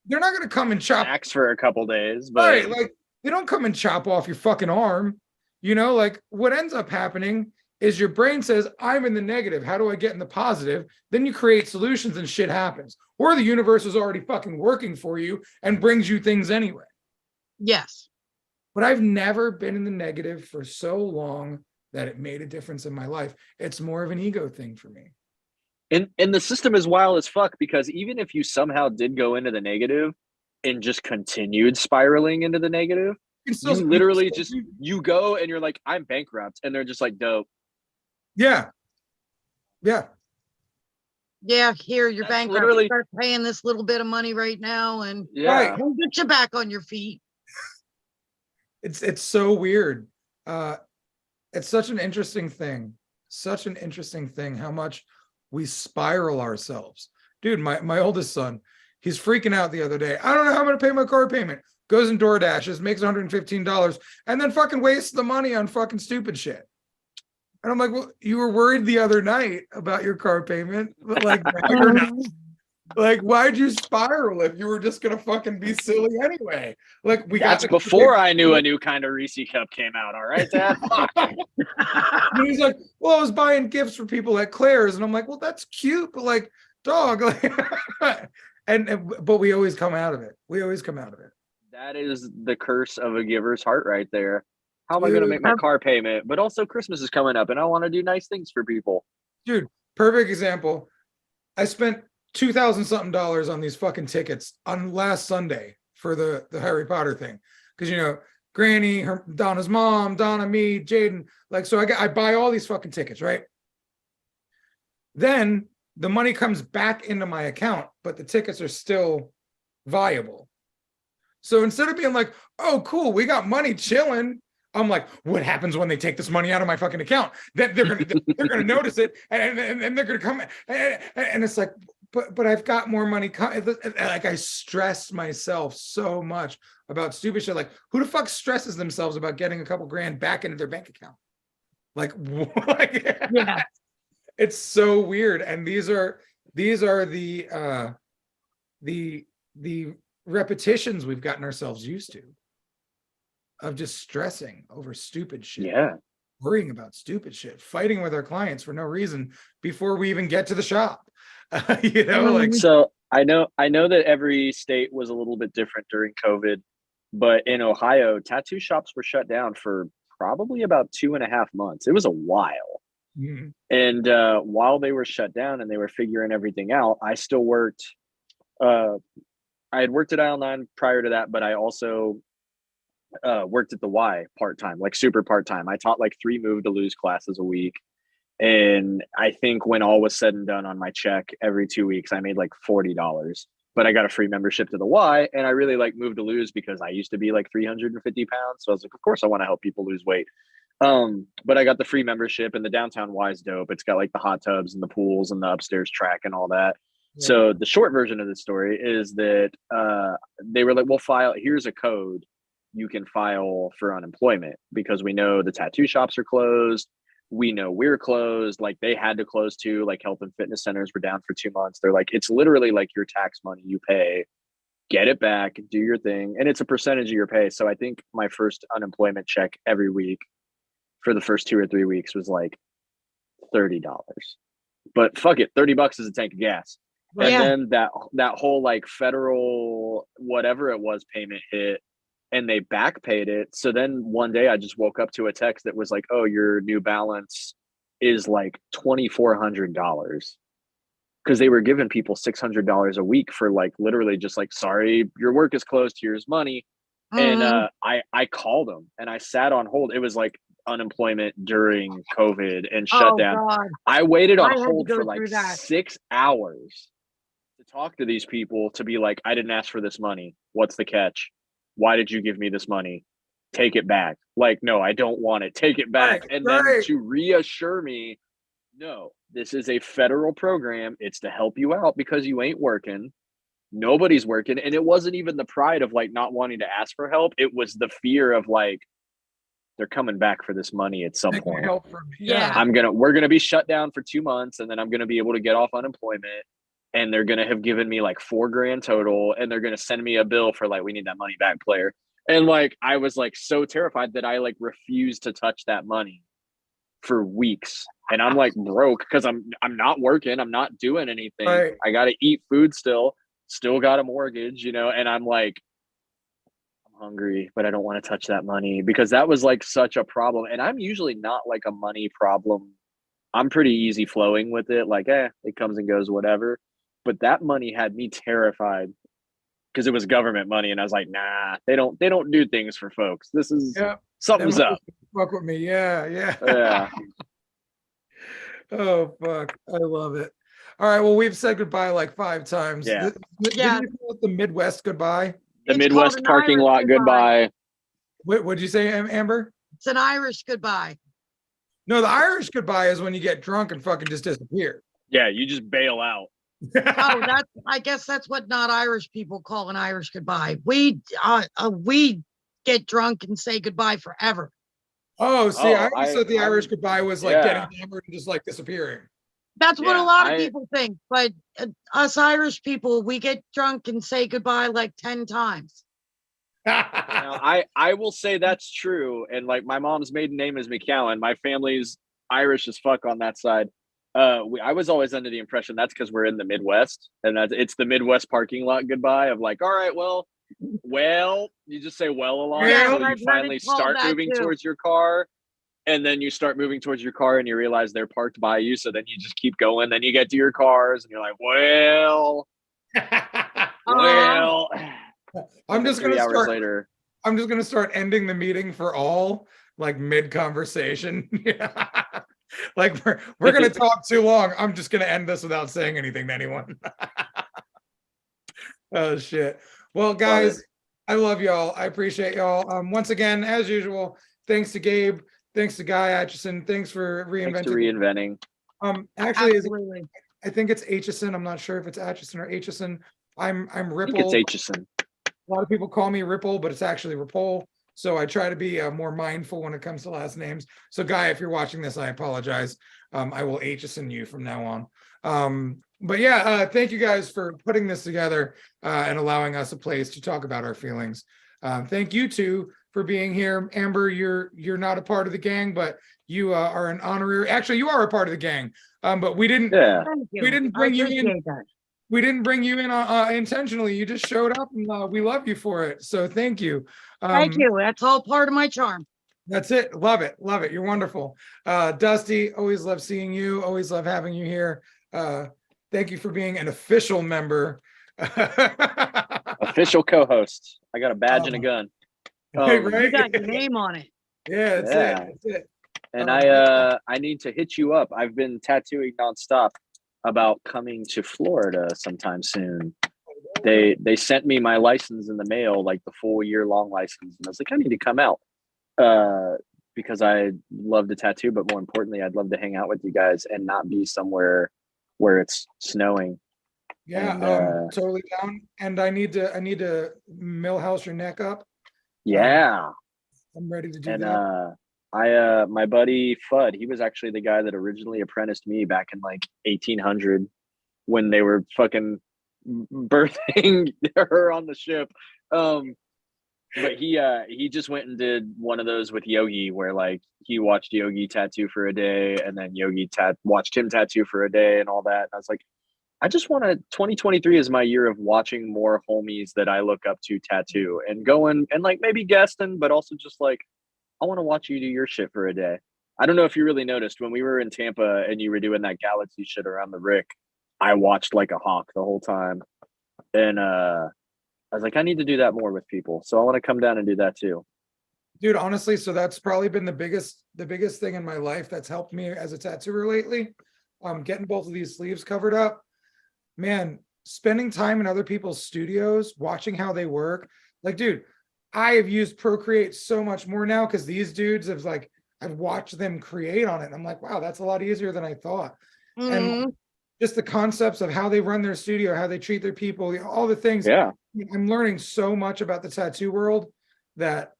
They're not going to come and chop. Max for a couple days, but Right, like they don't come and chop off your fucking arm. You know, like what ends up happening is your brain says, I'm in the negative. How do I get in the positive? Then you create solutions and shit happens. Or the universe is already fucking working for you and brings you things anyway. Yes. But I've never been in the negative for so long that it made a difference in my life. It's more of an ego thing for me. and the system is wild as fuck, because even if you somehow did go into the negative and just continued spiraling into the negative, you literally just you go and you're like, I'm bankrupt, and they're just like, dope. Yeah. Yeah. Yeah, here you're That's bankrupt. literally- Start paying this little bit of money right now, and Yeah. we'll get you back on your feet. It's so weird. It's such an interesting thing. Such an interesting thing how much we spiral ourselves. Dude, my oldest son, he's freaking out the other day. I don't know how I'm going to pay my car payment. Goes in DoorDashes, makes $115, and then fucking wastes the money on fucking stupid shit. And I'm like, well, you were worried the other night about your car payment, but like, now you're not. Like, why'd you spiral if you were just gonna fucking be silly anyway? Like, That's before I knew a new kind of Reese cup came out. All right, Dad. And he's like, well, I was buying gifts for people at Claire's, and I'm like, well, that's cute, but like, dog, like, but we always come out of it. We always come out of it. That is the curse of a giver's heart right there. How am I going to make my car payment? But also Christmas is coming up and I want to do nice things for people. Dude, perfect example. I spent $2,000 something on these fucking tickets on last Sunday for the Harry Potter thing. Because, you know, Granny, Donna's mom, Donna, me, Jaden. Like, so I buy all these fucking tickets, right? Then the money comes back into my account, but the tickets are still viable. So instead of being like, oh, cool, we got money chilling, I'm like, what happens when they take this money out of my fucking account? Then they're gonna notice it, and they're gonna come, and it's like, but I've got more money. Like, I stress myself so much about stupid shit. Like, who the fuck stresses themselves about getting a couple grand back into their bank account? Like, Yeah. It's so weird. And these are the repetitions we've gotten ourselves used to of just stressing over stupid shit. Yeah. Worrying about stupid shit, fighting with our clients for no reason before we even get to the shop. You know, like, so I know that every state was a little bit different during COVID, but in Ohio, tattoo shops were shut down for probably about 2.5 months. It was a while. mm-hmm. And while they were shut down and they were figuring everything out, I still worked. I had worked at Aisle 9 prior to that, but I also worked at the Y part-time, like super part-time. I taught like 3 move to lose classes a week. And I think when all was said and done on my check every 2 weeks, I made like $40, but I got a free membership to the Y. And I really like move to lose because I used to be like 350 pounds. So I was like, of course I want to help people lose weight. But I got the free membership, and the downtown Y is dope. It's got like the hot tubs and the pools and the upstairs track and all that. Yeah. So the short version of the story is that they were like, well, here's a code you can file for unemployment, because we know the tattoo shops are closed. We know we're closed. Like, they had to close too. Like, health and fitness centers were down for 2 months. They're like, it's literally like your tax money you pay get it back, do your thing, and it's a percentage of your pay. So I think my first unemployment check every week for the first 2 or 3 weeks was like $30. But fuck it, $30 is a tank of gas. And Yeah. then that whole like federal whatever it was payment hit, and they back paid it. So then one day I just woke up to a text that was like, "Oh, your new balance is like $2,400." Because they were giving people $600 a week for like literally just like, sorry, your work is closed, here's money. And Mhm. I called them and I sat on hold. It was like unemployment during COVID and Oh, shutdown. God. I waited on I had to hold go for like through that. 6 hours to talk to these people, to be like, I didn't ask for this money. What's the catch? Why did you give me this money? Take it back. Like, no, I don't want it. Take it back. Right, And then right. to reassure me, no, this is a federal program. It's to help you out because you ain't working. Nobody's working. And it wasn't even the pride of like not wanting to ask for help. It was the fear of like, they're coming back for this money at some They can point. help from me. Yeah. We're gonna be shut down for 2 months, and then I'm gonna be able to get off unemployment, and they're gonna have given me like $4,000 total, and they're gonna send me a bill for like, we need that money back, player. And like I was like so terrified that I like refused to touch that money for weeks. And I'm like broke because I'm not working, I'm not doing anything. Right. I gotta eat food still got a mortgage, and I'm like, hungry, but I don't want to touch that money because that was like such a problem. And I'm usually not like a money problem. I'm pretty easy flowing with it. Like, it comes and goes, whatever. But that money had me terrified because it was government money. And I was like, nah, they don't do things for folks. This is something's Them up. fuck with me. Yeah. Yeah. Oh, fuck. I love it. All right. Well, we've said goodbye like 5 times. Yeah. Yeah. Didn't you call it the Midwest goodbye? The It's Midwest called an parking Irish lot goodbye. What'd you say, Amber? It's an Irish goodbye. No, the Irish goodbye is when you get drunk and fucking just disappear. Yeah, you just bail out. Oh, I guess that's what not Irish people call an Irish goodbye. We get drunk and say goodbye forever. Oh, see, I Oh, always thought the I'm- Irish goodbye was like getting hammered and just like disappearing. That's what Yeah, a lot of people think. But us Irish people, we get drunk and say goodbye like 10 times. Now, I will say that's true. And like my mom's maiden name is McCowan. My family's Irish as fuck on that side. I was always under the impression that's because we're in the Midwest, and it's the Midwest parking lot goodbye of like, all right, well, you just say well a lot Yeah, until I've you heard finally it called start that moving too. towards your car. And then you start moving towards your car and you realize they're parked by you. So then you just keep going. Then you get to your cars and you're like, well, I'm just 3 gonna hours start later. I'm just gonna start ending the meeting for all like mid conversation. Like we're gonna talk too long. I'm just gonna end this without saying anything to anyone. Oh shit. Well, guys, I love y'all. I appreciate y'all. Once again, as usual, thanks to Gabe, thanks to Guy Atchison, thanks for Thanks to reinventing. reinventing. Actually, Absolutely. I think it's Atchison. I'm not sure if it's Atchison or Atchison. I'm I think Ripoll. it's Atchison. A lot of people call me Ripoll, but it's actually Ripoll. So I try to be more mindful when it comes to last names. So Guy, if you're watching this, I apologize. I will Atchison you from now on. But yeah, thank you guys for putting this together and allowing us a place to talk about our feelings. Thank you two for being here. Amber, you're not a part of the gang, but you are an honorary. Actually, you are a part of the gang. But we didn't. Yeah. Thank you. We didn't bring I you in. appreciate that. We didn't bring you in intentionally. You just showed up, and we love you for it. So thank you. Thank you. That's all part of my charm. That's it. Love it. Love it. You're wonderful. Dusty, always love seeing you. Always love having you here. Thank you for being an official member. Official co-host. I got a badge and a gun. Right, You right? got your name on it. Yeah, that's Yeah. it. That's it. And Oh, I need to hit you up. I've been tattooing nonstop about coming to Florida sometime soon. They sent me my license in the mail, like the full year-long license, and I was like, I need to come out because I love to tattoo, but more importantly, I'd love to hang out with you guys and not be somewhere where it's snowing. Yeah, And, totally down. And I need to millhouse your neck up. Yeah. I'm ready to do And that. my buddy Fudd, he was actually the guy that originally apprenticed me back in like 1800 when they were fucking birthing her on the ship. But he just went and did one of those with Yogi where like he watched Yogi tattoo for a day and then Yogi watched him tattoo for a day and all that. And I was like, I just want to 2023 is my year of watching more homies that I look up to tattoo and going and like maybe guesting, but also just like I want to watch you do your shit for a day. I don't know if you really noticed when we were in Tampa and you were doing that galaxy shit around the Rick, I watched like a hawk the whole time. And I was like, I need to do that more with people. So I want to come down and do that too. Dude, honestly, so that's probably been the biggest thing in my life that's helped me as a tattooer lately. Getting both of these sleeves covered up. Man, spending time in other people's studios, watching how they work. Like, dude, I have used Procreate so much more now because these dudes have like, I've watched them create on it. And I'm like, wow, that's a lot easier than I thought. And just the concepts of how they run their studio, how they treat their people, all the things. Yeah. I'm learning so much about the tattoo world that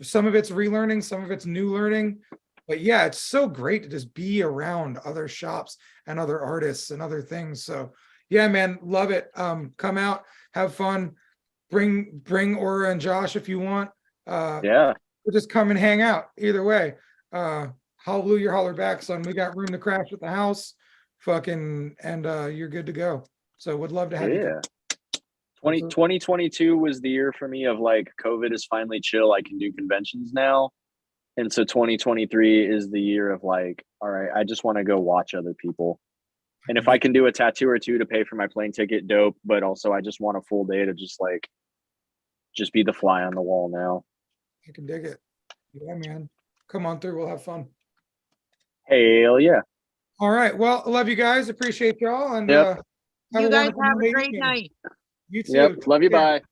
some of it's relearning, some of it's new learning. But yeah, it's so great to just be around other shops and other artists and other things. So yeah, man, love it. Come out, have fun, bring Aura and Josh if you want. Yeah. We'll just come and hang out either way. Hallelujah, holler back, son. We got room to crash at the house. Fucking, and you're good to go. So would love to have you. Yeah. 2022 was the year for me of like COVID is finally chill. I can do conventions now. And so 2023 is the year of like, all right, I just want to go watch other people. And if I can do a tattoo or two to pay for my plane ticket, dope. But also I just want a full day to just be the fly on the wall now. I can dig it. Yeah, man. Come on through. We'll have fun. Hell yeah. All right. Well, I love you guys. Appreciate y'all. And Yep. You guys wonderful have a Monday great evening. night. You too. Yep. Love you. Take care. Bye.